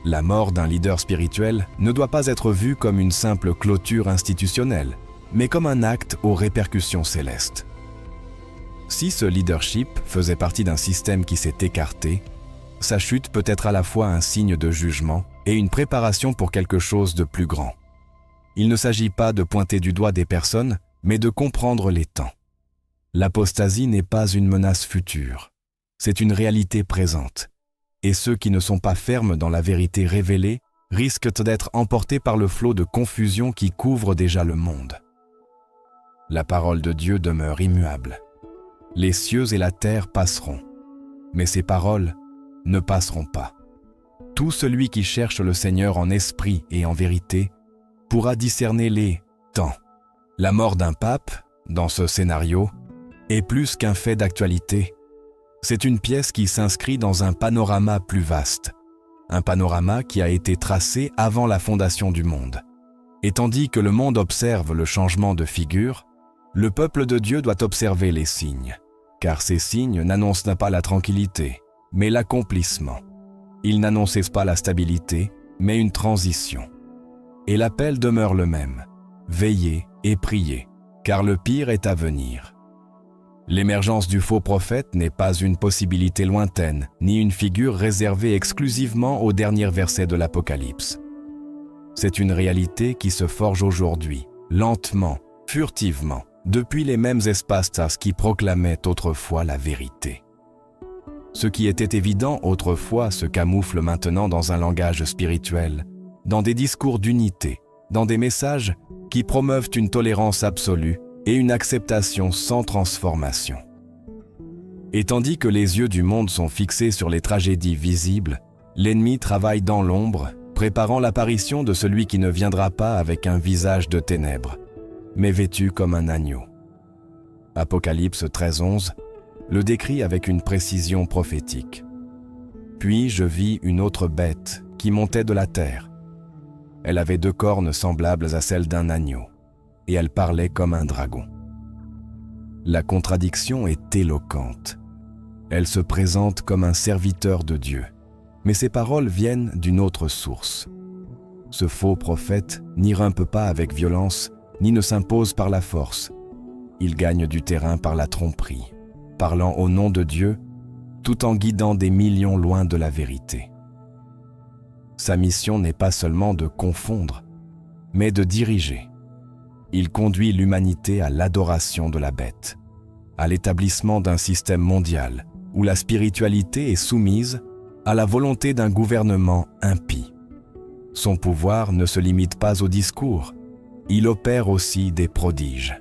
La mort d'un leader spirituel ne doit pas être vue comme une simple clôture institutionnelle, mais comme un acte aux répercussions célestes. Si ce leadership faisait partie d'un système qui s'est écarté, sa chute peut être à la fois un signe de jugement et une préparation pour quelque chose de plus grand. Il ne s'agit pas de pointer du doigt des personnes, mais de comprendre les temps. L'apostasie n'est pas une menace future, c'est une réalité présente. Et ceux qui ne sont pas fermes dans la vérité révélée risquent d'être emportés par le flot de confusion qui couvre déjà le monde. La parole de Dieu demeure immuable. Les cieux et la terre passeront, mais ses paroles ne passeront pas. Tout celui qui cherche le Seigneur en esprit et en vérité pourra discerner les temps. La mort d'un pape, dans ce scénario, est plus qu'un fait d'actualité. C'est une pièce qui s'inscrit dans un panorama plus vaste, un panorama qui a été tracé avant la fondation du monde. Et tandis que le monde observe le changement de figure, le peuple de Dieu doit observer les signes, car ces signes n'annoncent pas la tranquillité, mais l'accomplissement. Ils n'annoncent pas la stabilité, mais une transition. Et l'appel demeure le même, veillez et priez, car le pire est à venir. L'émergence du faux prophète n'est pas une possibilité lointaine, ni une figure réservée exclusivement aux derniers versets de l'Apocalypse. C'est une réalité qui se forge aujourd'hui, lentement, furtivement, depuis les mêmes espaces qui proclamaient autrefois la vérité. Ce qui était évident autrefois se camoufle maintenant dans un langage spirituel, dans des discours d'unité, dans des messages qui promeuvent une tolérance absolue et une acceptation sans transformation. Et tandis que les yeux du monde sont fixés sur les tragédies visibles, l'ennemi travaille dans l'ombre, préparant l'apparition de celui qui ne viendra pas avec un visage de ténèbres, mais vêtu comme un agneau. Apocalypse 13:11 le décrit avec une précision prophétique. Puis je vis une autre bête qui montait de la terre. Elle avait 2 cornes semblables à celles d'un agneau, et elle parlait comme un dragon. La contradiction est éloquente. Elle se présente comme un serviteur de Dieu, mais ses paroles viennent d'une autre source. Ce faux prophète n'y rampe pas avec violence, ni ne s'impose par la force. Il gagne du terrain par la tromperie, parlant au nom de Dieu, tout en guidant des millions loin de la vérité. Sa mission n'est pas seulement de confondre, mais de diriger. Il conduit l'humanité à l'adoration de la bête, à l'établissement d'un système mondial où la spiritualité est soumise à la volonté d'un gouvernement impie. Son pouvoir ne se limite pas au discours, il opère aussi des prodiges.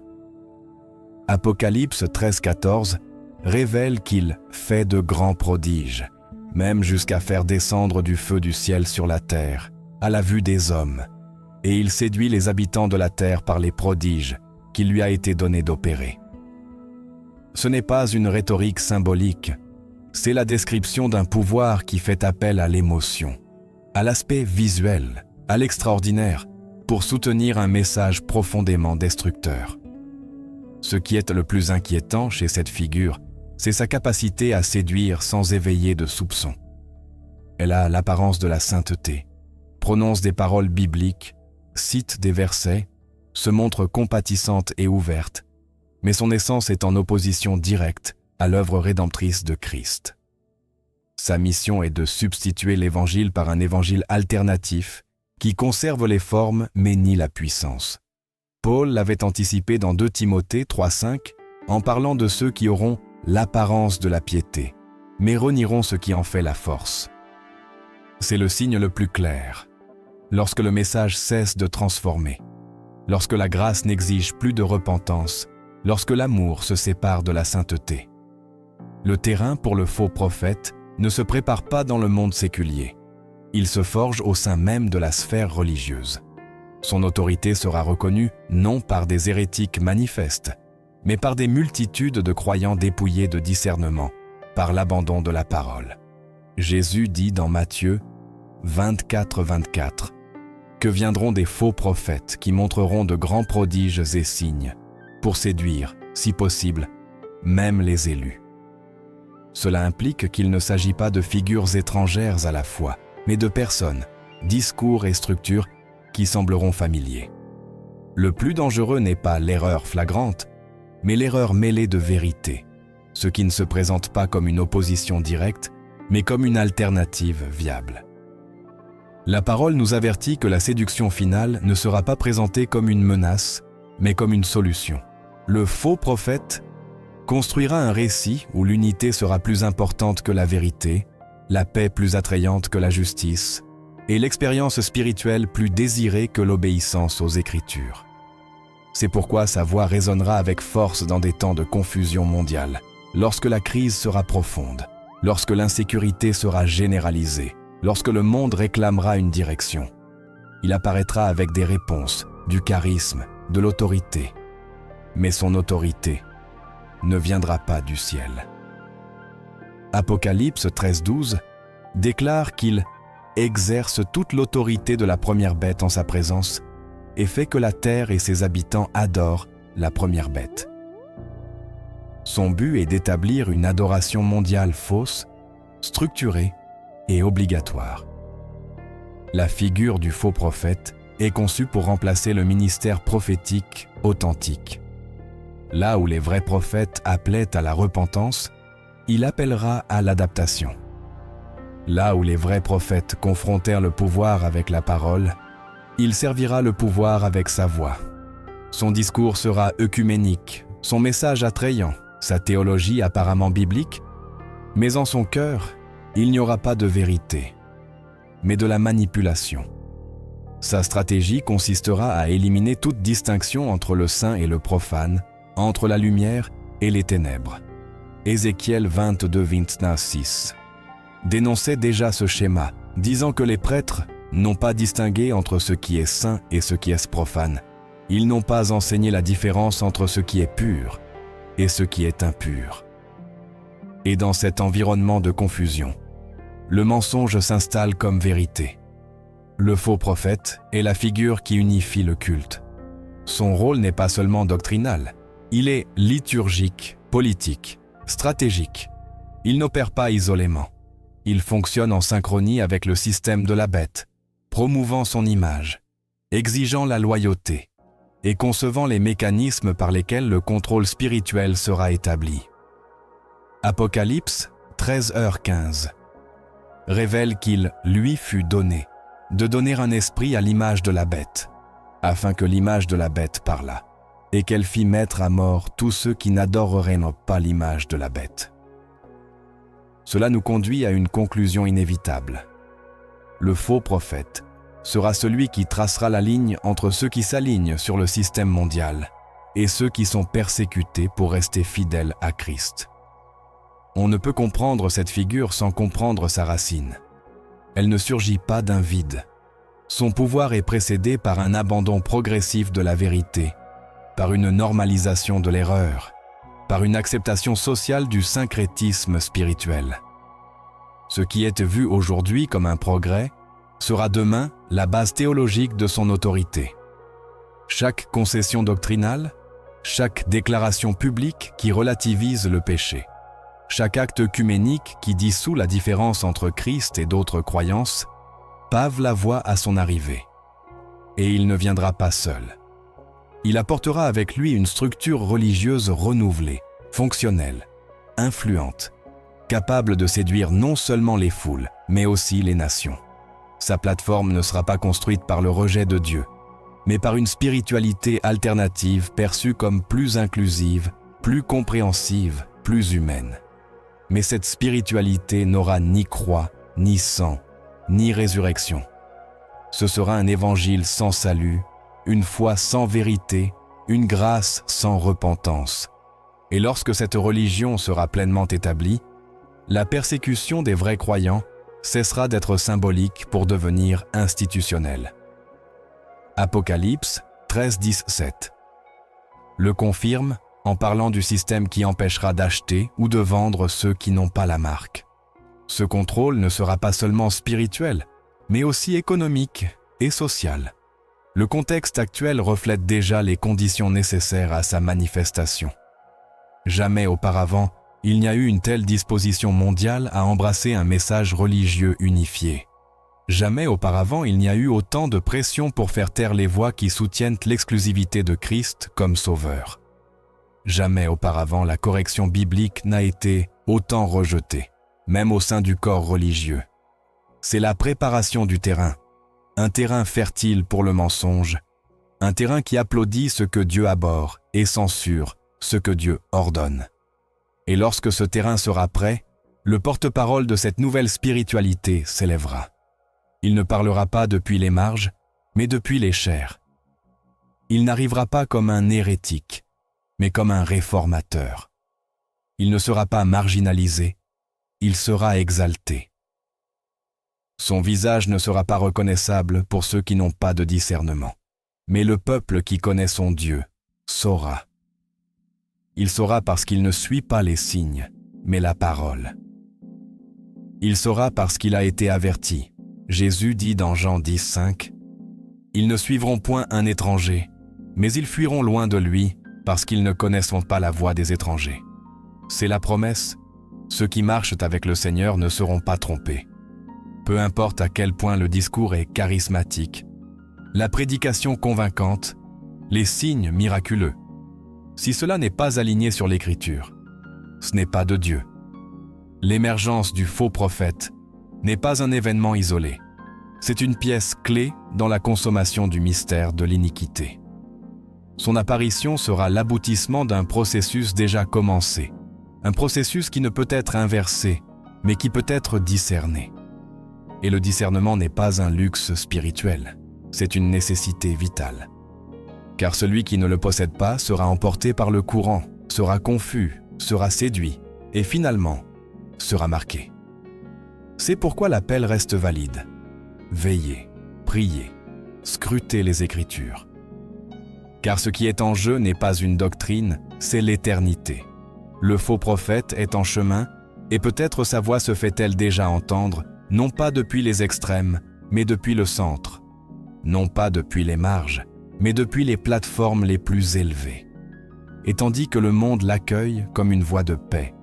Apocalypse 13:14 révèle qu'il fait de grands prodiges, même jusqu'à faire descendre du feu du ciel sur la terre, à la vue des hommes, et il séduit les habitants de la terre par les prodiges qu'il lui a été donné d'opérer. Ce n'est pas une rhétorique symbolique, c'est la description d'un pouvoir qui fait appel à l'émotion, à l'aspect visuel, à l'extraordinaire, pour soutenir un message profondément destructeur. Ce qui est le plus inquiétant chez cette figure, c'est sa capacité à séduire sans éveiller de soupçons. Elle a l'apparence de la sainteté, prononce des paroles bibliques, cite des versets, se montre compatissante et ouverte, mais son essence est en opposition directe à l'œuvre rédemptrice de Christ. Sa mission est de substituer l'évangile par un évangile alternatif qui conserve les formes mais nie la puissance. Paul l'avait anticipé dans 2 Timothée 3:5 en parlant de ceux qui auront l'apparence de la piété, mais renieront ce qui en fait la force. C'est le signe le plus clair. Lorsque le message cesse de transformer, lorsque la grâce n'exige plus de repentance, lorsque l'amour se sépare de la sainteté. Le terrain pour le faux prophète ne se prépare pas dans le monde séculier. Il se forge au sein même de la sphère religieuse. Son autorité sera reconnue non par des hérétiques manifestes, mais par des multitudes de croyants dépouillés de discernement, par l'abandon de la parole. Jésus dit dans Matthieu 24:24 que viendront des faux prophètes qui montreront de grands prodiges et signes, pour séduire, si possible, même les élus. Cela implique qu'il ne s'agit pas de figures étrangères à la foi, mais de personnes, discours et structures qui sembleront familiers. Le plus dangereux n'est pas l'erreur flagrante, mais l'erreur mêlée de vérité, ce qui ne se présente pas comme une opposition directe, mais comme une alternative viable. La parole nous avertit que la séduction finale ne sera pas présentée comme une menace, mais comme une solution. Le faux prophète construira un récit où l'unité sera plus importante que la vérité, la paix plus attrayante que la justice, et l'expérience spirituelle plus désirée que l'obéissance aux Écritures. C'est pourquoi sa voix résonnera avec force dans des temps de confusion mondiale, lorsque la crise sera profonde, lorsque l'insécurité sera généralisée, lorsque le monde réclamera une direction. Il apparaîtra avec des réponses, du charisme, de l'autorité. Mais son autorité ne viendra pas du ciel. Apocalypse 13:12 déclare qu'il exerce toute l'autorité de la première bête en sa présence et fait que la terre et ses habitants adorent la première bête. Son but est d'établir une adoration mondiale fausse, structurée et obligatoire. La figure du faux prophète est conçue pour remplacer le ministère prophétique authentique. Là où les vrais prophètes appelaient à la repentance, il appellera à l'adaptation. Là où les vrais prophètes confrontèrent le pouvoir avec la parole, il servira le pouvoir avec sa voix. Son discours sera œcuménique, son message attrayant, sa théologie apparemment biblique, mais en son cœur, il n'y aura pas de vérité, mais de la manipulation. Sa stratégie consistera à éliminer toute distinction entre le saint et le profane, entre la lumière et les ténèbres. Ézéchiel 22:29-6 dénonçait déjà ce schéma, disant que les prêtres n'ont pas distingué entre ce qui est saint et ce qui est profane. Ils n'ont pas enseigné la différence entre ce qui est pur et ce qui est impur. Et dans cet environnement de confusion, le mensonge s'installe comme vérité. Le faux prophète est la figure qui unifie le culte. Son rôle n'est pas seulement doctrinal, il est liturgique, politique, stratégique. Il n'opère pas isolément. Il fonctionne en synchronie avec le système de la bête, promouvant son image, exigeant la loyauté et concevant les mécanismes par lesquels le contrôle spirituel sera établi. Apocalypse 13h15 révèle qu'il lui fut donné de donner un esprit à l'image de la bête, afin que l'image de la bête parlât, et qu'elle fit mettre à mort tous ceux qui n'adoreraient pas l'image de la bête. Cela nous conduit à une conclusion inévitable. Le faux prophète sera celui qui tracera la ligne entre ceux qui s'alignent sur le système mondial et ceux qui sont persécutés pour rester fidèles à Christ. On ne peut comprendre cette figure sans comprendre sa racine. Elle ne surgit pas d'un vide. Son pouvoir est précédé par un abandon progressif de la vérité, par une normalisation de l'erreur, par une acceptation sociale du syncrétisme spirituel. Ce qui est vu aujourd'hui comme un progrès sera demain la base théologique de son autorité. Chaque concession doctrinale, chaque déclaration publique qui relativise le péché, chaque acte œcuménique qui dissout la différence entre Christ et d'autres croyances, pave la voie à son arrivée. Et il ne viendra pas seul. Il apportera avec lui une structure religieuse renouvelée, fonctionnelle, influente, capable de séduire non seulement les foules, mais aussi les nations. Sa plateforme ne sera pas construite par le rejet de Dieu, mais par une spiritualité alternative perçue comme plus inclusive, plus compréhensive, plus humaine. Mais cette spiritualité n'aura ni croix, ni sang, ni résurrection. Ce sera un évangile sans salut, une foi sans vérité, une grâce sans repentance. Et lorsque cette religion sera pleinement établie, la persécution des vrais croyants cessera d'être symbolique pour devenir institutionnelle. Apocalypse 13:17 le confirme en parlant du système qui empêchera d'acheter ou de vendre ceux qui n'ont pas la marque. Ce contrôle ne sera pas seulement spirituel, mais aussi économique et social. Le contexte actuel reflète déjà les conditions nécessaires à sa manifestation. Jamais auparavant, il n'y a eu une telle disposition mondiale à embrasser un message religieux unifié. Jamais auparavant, il n'y a eu autant de pression pour faire taire les voix qui soutiennent l'exclusivité de Christ comme sauveur. Jamais auparavant, la correction biblique n'a été autant rejetée, même au sein du corps religieux. C'est la préparation du terrain, un terrain fertile pour le mensonge, un terrain qui applaudit ce que Dieu abhorre et censure ce que Dieu ordonne. Et lorsque ce terrain sera prêt, le porte-parole de cette nouvelle spiritualité s'élèvera. Il ne parlera pas depuis les marges, mais depuis les chairs. Il n'arrivera pas comme un hérétique, mais comme un réformateur. Il ne sera pas marginalisé, il sera exalté. Son visage ne sera pas reconnaissable pour ceux qui n'ont pas de discernement, mais le peuple qui connaît son Dieu saura. Il saura parce qu'il ne suit pas les signes, mais la parole. Il saura parce qu'il a été averti. Jésus dit dans Jean 10,5 « Ils ne suivront point un étranger, mais ils fuiront loin de lui, parce qu'ils ne connaissent pas la voie des étrangers. » C'est la promesse. Ceux qui marchent avec le Seigneur ne seront pas trompés. Peu importe à quel point le discours est charismatique, la prédication convaincante, les signes miraculeux. Si cela n'est pas aligné sur l'Écriture, ce n'est pas de Dieu. L'émergence du faux prophète n'est pas un événement isolé. C'est une pièce clé dans la consommation du mystère de l'iniquité. Son apparition sera l'aboutissement d'un processus déjà commencé, un processus qui ne peut être inversé, mais qui peut être discerné. Et le discernement n'est pas un luxe spirituel, c'est une nécessité vitale. Car celui qui ne le possède pas sera emporté par le courant, sera confus, sera séduit, et finalement, sera marqué. C'est pourquoi l'appel reste valide. Veillez, priez, scrutez les Écritures. Car ce qui est en jeu n'est pas une doctrine, c'est l'éternité. Le faux prophète est en chemin, et peut-être sa voix se fait-elle déjà entendre, non pas depuis les extrêmes, mais depuis le centre. Non pas depuis les marges, mais depuis les plateformes les plus élevées. Et tandis que le monde l'accueille comme une voix de paix,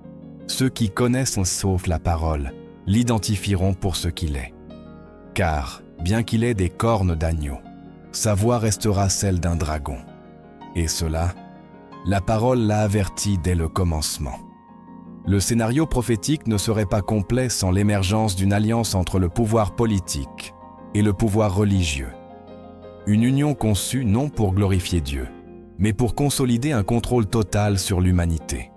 ceux qui connaissent sauf la parole l'identifieront pour ce qu'il est. Car, bien qu'il ait des cornes d'agneau, sa voix restera celle d'un dragon. Et cela, la parole l'a averti dès le commencement. Le scénario prophétique ne serait pas complet sans l'émergence d'une alliance entre le pouvoir politique et le pouvoir religieux. Une union conçue non pour glorifier Dieu, mais pour consolider un contrôle total sur l'humanité.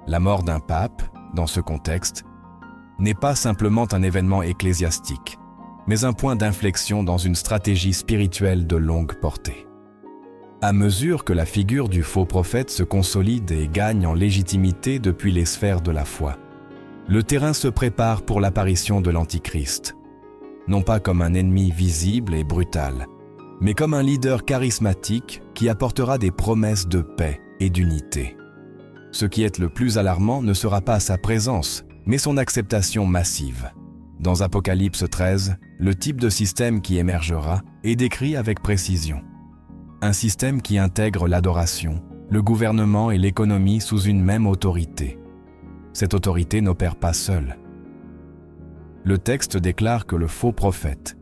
La mort d'un pape, dans ce contexte, n'est pas simplement un événement ecclésiastique, mais un point d'inflexion dans une stratégie spirituelle de longue portée. À mesure que la figure du faux prophète se consolide et gagne en légitimité depuis les sphères de la foi, le terrain se prépare pour l'apparition de l'Antichrist, non pas comme un ennemi visible et brutal, mais comme un leader charismatique qui apportera des promesses de paix et d'unité. Ce qui est le plus alarmant ne sera pas sa présence, mais son acceptation massive. Dans Apocalypse 13, le type de système qui émergera est décrit avec précision. Un système qui intègre l'adoration, le gouvernement et l'économie sous une même autorité. Cette autorité n'opère pas seule. Le texte déclare que le faux prophète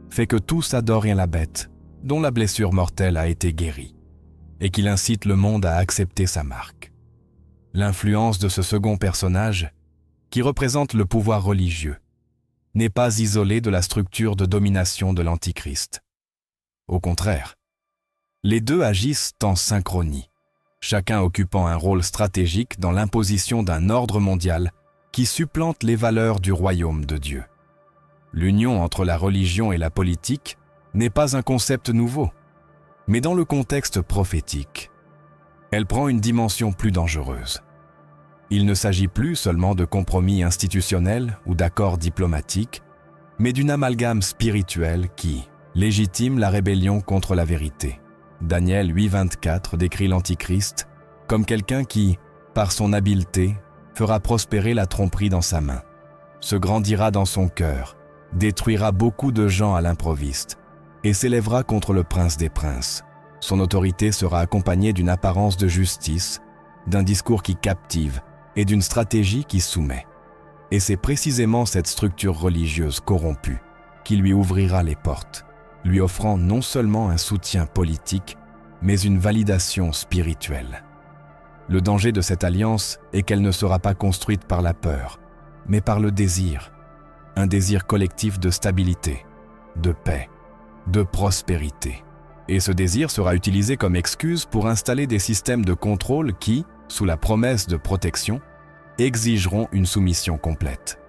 fait que tous adorent la bête, dont la blessure mortelle a été guérie, et qu'il incite le monde à accepter sa marque. L'influence de ce second personnage, qui représente le pouvoir religieux, n'est pas isolée de la structure de domination de l'Antichrist. Au contraire, les deux agissent en synchronie, chacun occupant un rôle stratégique dans l'imposition d'un ordre mondial qui supplante les valeurs du royaume de Dieu. L'union entre la religion et la politique n'est pas un concept nouveau, mais dans le contexte prophétique, elle prend une dimension plus dangereuse. Il ne s'agit plus seulement de compromis institutionnels ou d'accords diplomatiques, mais d'une amalgame spirituelle qui légitime la rébellion contre la vérité. Daniel 8,24 décrit l'Antichrist comme quelqu'un qui, par son habileté, fera prospérer la tromperie dans sa main, se grandira dans son cœur, détruira beaucoup de gens à l'improviste et s'élèvera contre le prince des princes. Son autorité sera accompagnée d'une apparence de justice, d'un discours qui captive et d'une stratégie qui soumet. Et c'est précisément cette structure religieuse corrompue qui lui ouvrira les portes, lui offrant non seulement un soutien politique, mais une validation spirituelle. Le danger de cette alliance est qu'elle ne sera pas construite par la peur, mais par le désir, un désir collectif de stabilité, de paix de prospérité. Et ce désir sera utilisé comme excuse pour installer des systèmes de contrôle qui, sous la promesse de protection, exigeront une soumission complète.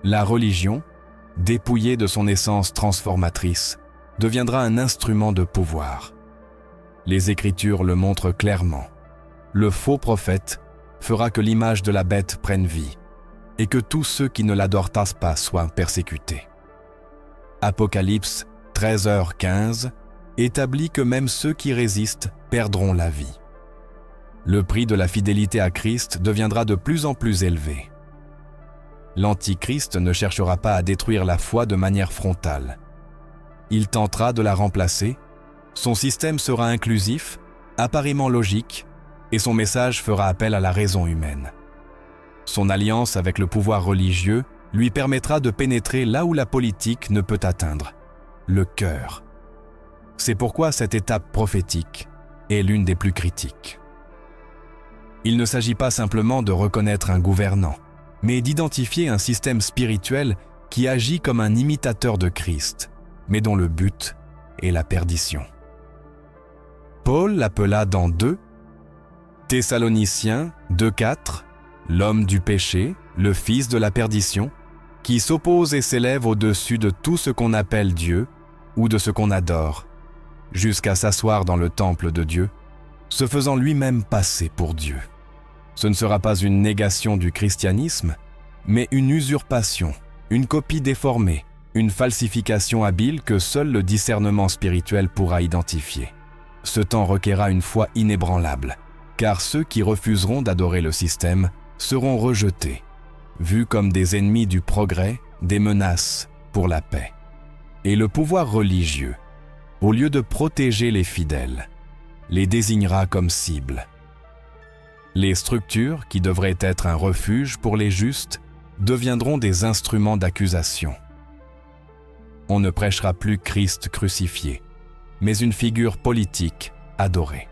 La religion, dépouillée de son essence transformatrice, deviendra un instrument de pouvoir. Les Écritures le montrent clairement. Le faux prophète fera que l'image de la bête prenne vie et que tous ceux qui ne l'adorent pas soient persécutés. Apocalypse 13h15 établit que même ceux qui résistent perdront la vie. Le prix de la fidélité à Christ deviendra de plus en plus élevé. L'Antichrist ne cherchera pas à détruire la foi de manière frontale. Il tentera de la remplacer, son système sera inclusif, apparemment logique, et son message fera appel à la raison humaine. Son alliance avec le pouvoir religieux lui permettra de pénétrer là où la politique ne peut atteindre, le cœur. C'est pourquoi cette étape prophétique est l'une des plus critiques. Il ne s'agit pas simplement de reconnaître un gouvernant, mais d'identifier un système spirituel qui agit comme un imitateur de Christ, mais dont le but est la perdition. Paul l'appela dans 2 Thessaloniciens 2:4, l'homme du péché, le fils de la perdition, qui s'oppose et s'élève au-dessus de tout ce qu'on appelle Dieu ou de ce qu'on adore, jusqu'à s'asseoir dans le temple de Dieu, se faisant lui-même passer pour Dieu. Ce ne sera pas une négation du christianisme, mais une usurpation, une copie déformée, une falsification habile que seul le discernement spirituel pourra identifier. Ce temps requerra une foi inébranlable, car ceux qui refuseront d'adorer le système seront rejetés, vus comme des ennemis du progrès, des menaces pour la paix. Et le pouvoir religieux, au lieu de protéger les fidèles, les désignera comme cibles. Les structures, qui devraient être un refuge pour les justes, deviendront des instruments d'accusation. On ne prêchera plus Christ crucifié, mais une figure politique adorée.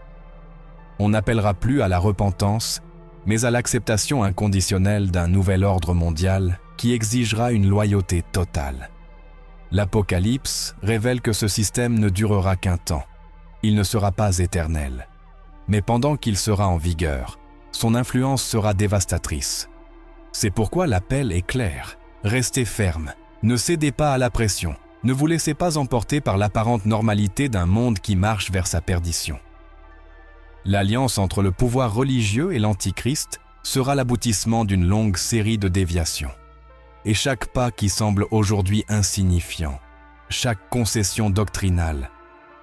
On n'appellera plus à la repentance, mais à l'acceptation inconditionnelle d'un nouvel ordre mondial qui exigera une loyauté totale. L'Apocalypse révèle que ce système ne durera qu'un temps. Il ne sera pas éternel. Mais pendant qu'il sera en vigueur, son influence sera dévastatrice. C'est pourquoi l'appel est clair. Restez ferme. Ne cédez pas à la pression. Ne vous laissez pas emporter par l'apparente normalité d'un monde qui marche vers sa perdition. L'alliance entre le pouvoir religieux et l'Antichrist sera l'aboutissement d'une longue série de déviations. Et chaque pas qui semble aujourd'hui insignifiant, chaque concession doctrinale,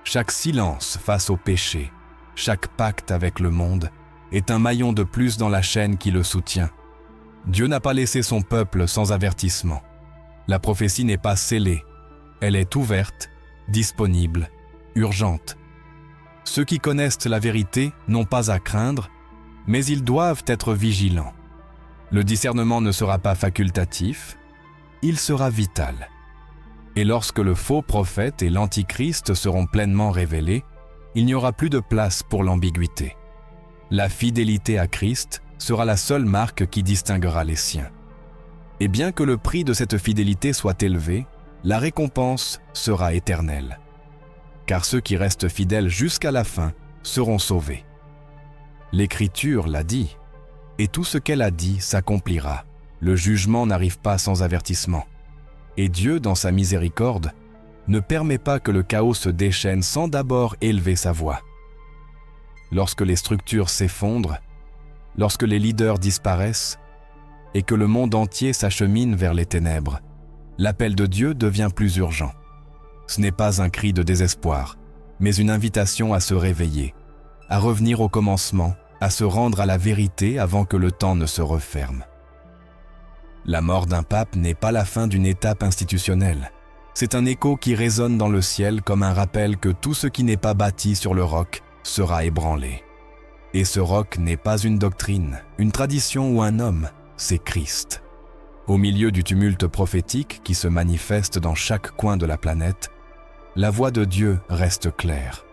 chaque silence face au péché, chaque pacte avec le monde, est un maillon de plus dans la chaîne qui le soutient. Dieu n'a pas laissé son peuple sans avertissement. La prophétie n'est pas scellée, elle est ouverte, disponible, urgente. Ceux qui connaissent la vérité n'ont pas à craindre, mais ils doivent être vigilants. Le discernement ne sera pas facultatif, il sera vital. Et lorsque le faux prophète et l'Antichrist seront pleinement révélés, il n'y aura plus de place pour l'ambiguïté. La fidélité à Christ sera la seule marque qui distinguera les siens. Et bien que le prix de cette fidélité soit élevé, la récompense sera éternelle. Car ceux qui restent fidèles jusqu'à la fin seront sauvés. L'Écriture l'a dit, et tout ce qu'elle a dit s'accomplira. Le jugement n'arrive pas sans avertissement. Et Dieu, dans sa miséricorde, ne permet pas que le chaos se déchaîne sans d'abord élever sa voix. Lorsque les structures s'effondrent, lorsque les leaders disparaissent, et que le monde entier s'achemine vers les ténèbres, l'appel de Dieu devient plus urgent. Ce n'est pas un cri de désespoir, mais une invitation à se réveiller, à revenir au commencement, à se rendre à la vérité avant que le temps ne se referme. La mort d'un pape n'est pas la fin d'une étape institutionnelle. C'est un écho qui résonne dans le ciel comme un rappel que tout ce qui n'est pas bâti sur le roc sera ébranlé. Et ce roc n'est pas une doctrine, une tradition ou un homme, c'est Christ. Au milieu du tumulte prophétique qui se manifeste dans chaque coin de la planète, la voix de Dieu reste claire.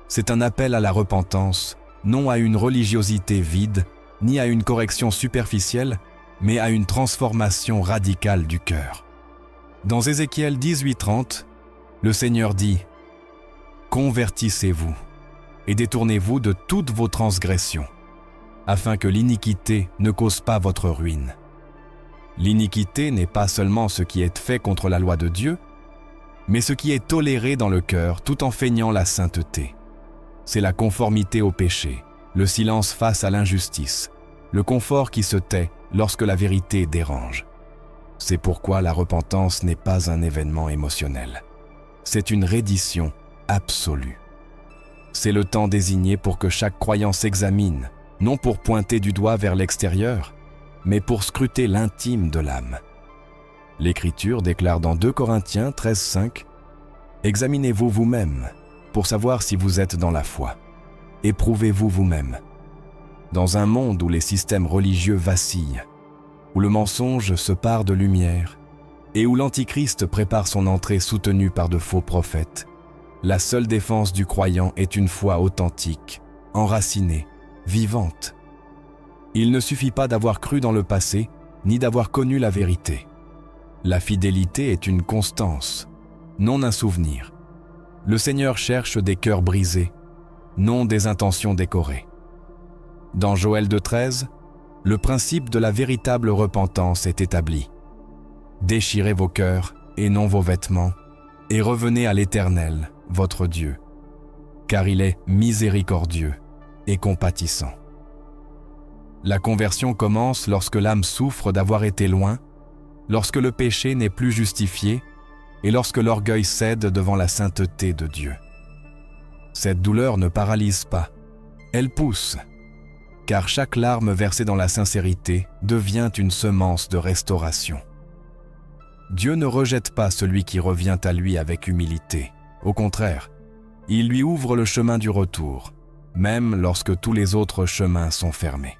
C'est un appel à la repentance, non à une religiosité vide, ni à une correction superficielle, mais à une transformation radicale du cœur. Dans Ézéchiel 18:30, Le Seigneur dit, « Convertissez-vous et détournez-vous de toutes vos transgressions, afin que l'iniquité ne cause pas votre ruine. » L'iniquité n'est pas seulement ce qui est fait contre la loi de Dieu, mais ce qui est toléré dans le cœur tout en feignant la sainteté. C'est la conformité au péché, le silence face à l'injustice, le confort qui se tait lorsque la vérité dérange. C'est pourquoi la repentance n'est pas un événement émotionnel. C'est une reddition absolue. C'est le temps désigné pour que chaque croyant s'examine, non pour pointer du doigt vers l'extérieur, mais pour scruter l'intime de l'âme. L'Écriture déclare dans 2 Corinthiens 13:5 « Examinez-vous vous-même pour savoir si vous êtes dans la foi. Éprouvez-vous vous-même. » Dans un monde où les systèmes religieux vacillent, où le mensonge se pare de lumière et où l'Antichrist prépare son entrée soutenu par de faux prophètes, la seule défense du croyant est une foi authentique, enracinée, vivante. Il ne suffit pas d'avoir cru dans le passé, ni d'avoir connu la vérité. La fidélité est une constance, non un souvenir. Le Seigneur cherche des cœurs brisés, non des intentions décorées. Dans Joël 2:13, le principe de la véritable repentance est établi. Déchirez vos cœurs et non vos vêtements, et revenez à l'Éternel, votre Dieu, car il est miséricordieux et compatissant. La conversion commence lorsque l'âme souffre d'avoir été loin, lorsque le péché n'est plus justifié et lorsque l'orgueil cède devant la sainteté de Dieu. Cette douleur ne paralyse pas, elle pousse, car chaque larme versée dans la sincérité devient une semence de restauration. Dieu ne rejette pas celui qui revient à lui avec humilité. Au contraire, il lui ouvre le chemin du retour, même lorsque tous les autres chemins sont fermés.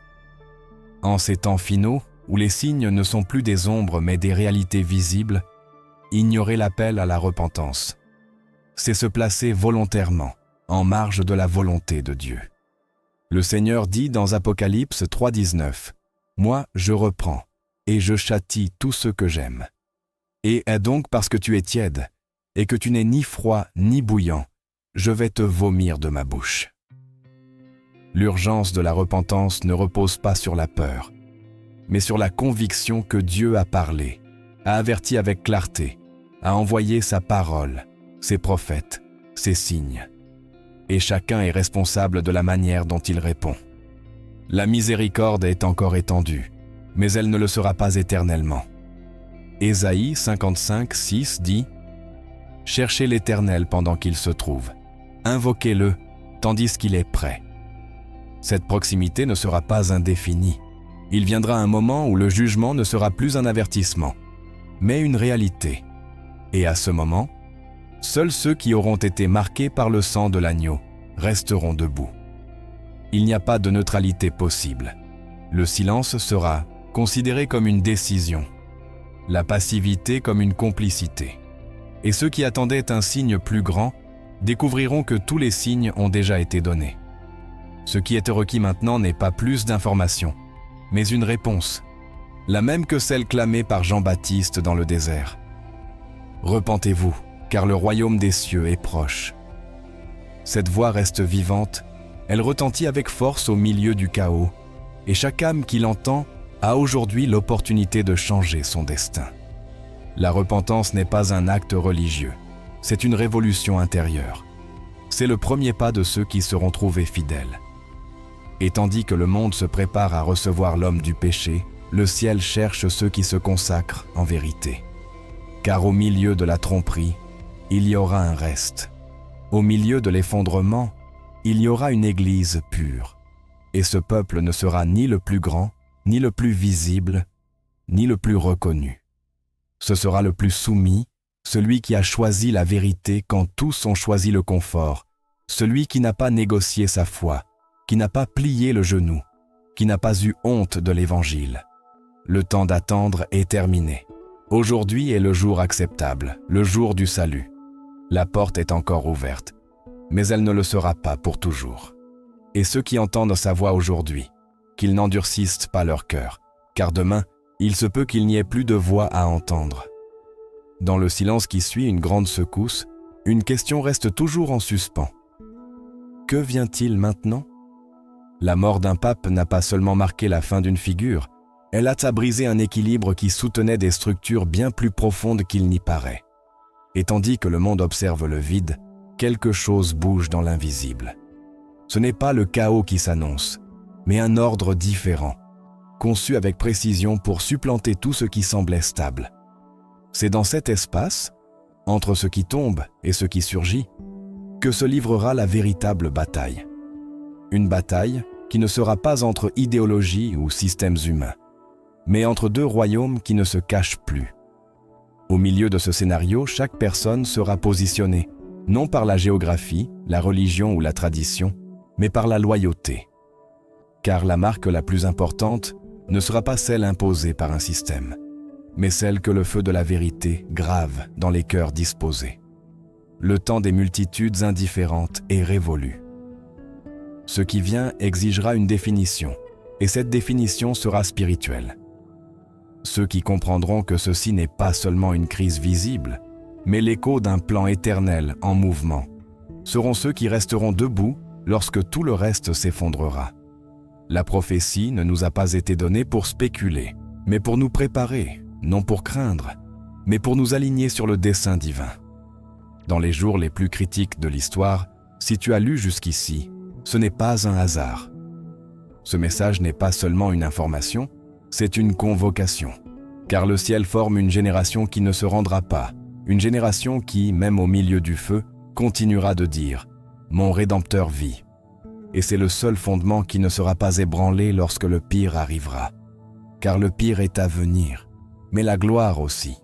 En ces temps finaux, où les signes ne sont plus des ombres mais des réalités visibles, ignorer l'appel à la repentance, c'est se placer volontairement en marge de la volonté de Dieu. Le Seigneur dit dans Apocalypse 3:19, « Moi, je reprends et je châtie tous ceux que j'aime. Et est donc parce que tu es tiède et que tu n'es ni froid ni bouillant, je vais te vomir de ma bouche. » L'urgence de la repentance ne repose pas sur la peur, mais sur la conviction que Dieu a parlé, a averti avec clarté, a envoyé sa parole, ses prophètes, ses signes. Et chacun est responsable de la manière dont il répond. La miséricorde est encore étendue, mais elle ne le sera pas éternellement. Ésaïe 55:6 dit « Cherchez l'Éternel pendant qu'il se trouve, invoquez-le tandis qu'il est prêt. » Cette proximité ne sera pas indéfinie. Il viendra un moment où le jugement ne sera plus un avertissement, mais une réalité. Et à ce moment, seuls ceux qui auront été marqués par le sang de l'agneau resteront debout. Il n'y a pas de neutralité possible. Le silence sera considéré comme une décision, la passivité comme une complicité. Et ceux qui attendaient un signe plus grand découvriront que tous les signes ont déjà été donnés. Ce qui est requis maintenant n'est pas plus d'informations, mais une réponse, la même que celle clamée par Jean-Baptiste dans le désert. « Repentez-vous, car le royaume des cieux est proche. » Cette voix reste vivante, elle retentit avec force au milieu du chaos, et chaque âme qui l'entend a aujourd'hui l'opportunité de changer son destin. La repentance n'est pas un acte religieux, c'est une révolution intérieure. C'est le premier pas de ceux qui seront trouvés fidèles. Et tandis que le monde se prépare à recevoir l'homme du péché, le ciel cherche ceux qui se consacrent en vérité. Car au milieu de la tromperie, il y aura un reste. Au milieu de l'effondrement, il y aura une église pure. Et ce peuple ne sera ni le plus grand, ni le plus visible, ni le plus reconnu. Ce sera le plus soumis, celui qui a choisi la vérité quand tous ont choisi le confort, celui qui n'a pas négocié sa foi, qui n'a pas plié le genou, qui n'a pas eu honte de l'Évangile. Le temps d'attendre est terminé. Aujourd'hui est le jour acceptable, le jour du salut. La porte est encore ouverte, mais elle ne le sera pas pour toujours. Et ceux qui entendent sa voix aujourd'hui, qu'ils n'endurcissent pas leur cœur, car demain, il se peut qu'il n'y ait plus de voix à entendre. Dans le silence qui suit une grande secousse, Une question reste toujours en suspens. Que vient-il maintenant? La mort d'un pape n'a pas seulement marqué la fin d'une figure, elle a brisé un équilibre qui soutenait des structures bien plus profondes qu'il n'y paraît. Et tandis que le monde observe le vide, quelque chose bouge dans l'invisible. Ce n'est pas le chaos qui s'annonce, mais un ordre différent, conçu avec précision pour supplanter tout ce qui semblait stable. C'est dans cet espace, entre ce qui tombe et ce qui surgit, que se livrera la véritable bataille. Une bataille qui ne sera pas entre idéologies ou systèmes humains, mais entre deux royaumes qui ne se cachent plus. Au milieu de ce scénario, chaque personne sera positionnée, non par la géographie, la religion ou la tradition, mais par la loyauté. Car la marque la plus importante ne sera pas celle imposée par un système, mais celle que le feu de la vérité grave dans les cœurs disposés. Le temps des multitudes indifférentes est révolu. Ce qui vient exigera une définition, et cette définition sera spirituelle. Ceux qui comprendront que ceci n'est pas seulement une crise visible, mais l'écho d'un plan éternel en mouvement, seront ceux qui resteront debout lorsque tout le reste s'effondrera. La prophétie ne nous a pas été donnée pour spéculer, mais pour nous préparer, non pour craindre, mais pour nous aligner sur le dessein divin. Dans les jours les plus critiques de l'histoire, si tu as lu jusqu'ici, ce n'est pas un hasard. Ce message n'est pas seulement une information, c'est une convocation. Car le ciel forme une génération qui ne se rendra pas, une génération qui, même au milieu du feu, continuera de dire « Mon Rédempteur vit ». Et c'est le seul fondement qui ne sera pas ébranlé lorsque le pire arrivera. Car le pire est à venir, mais la gloire aussi.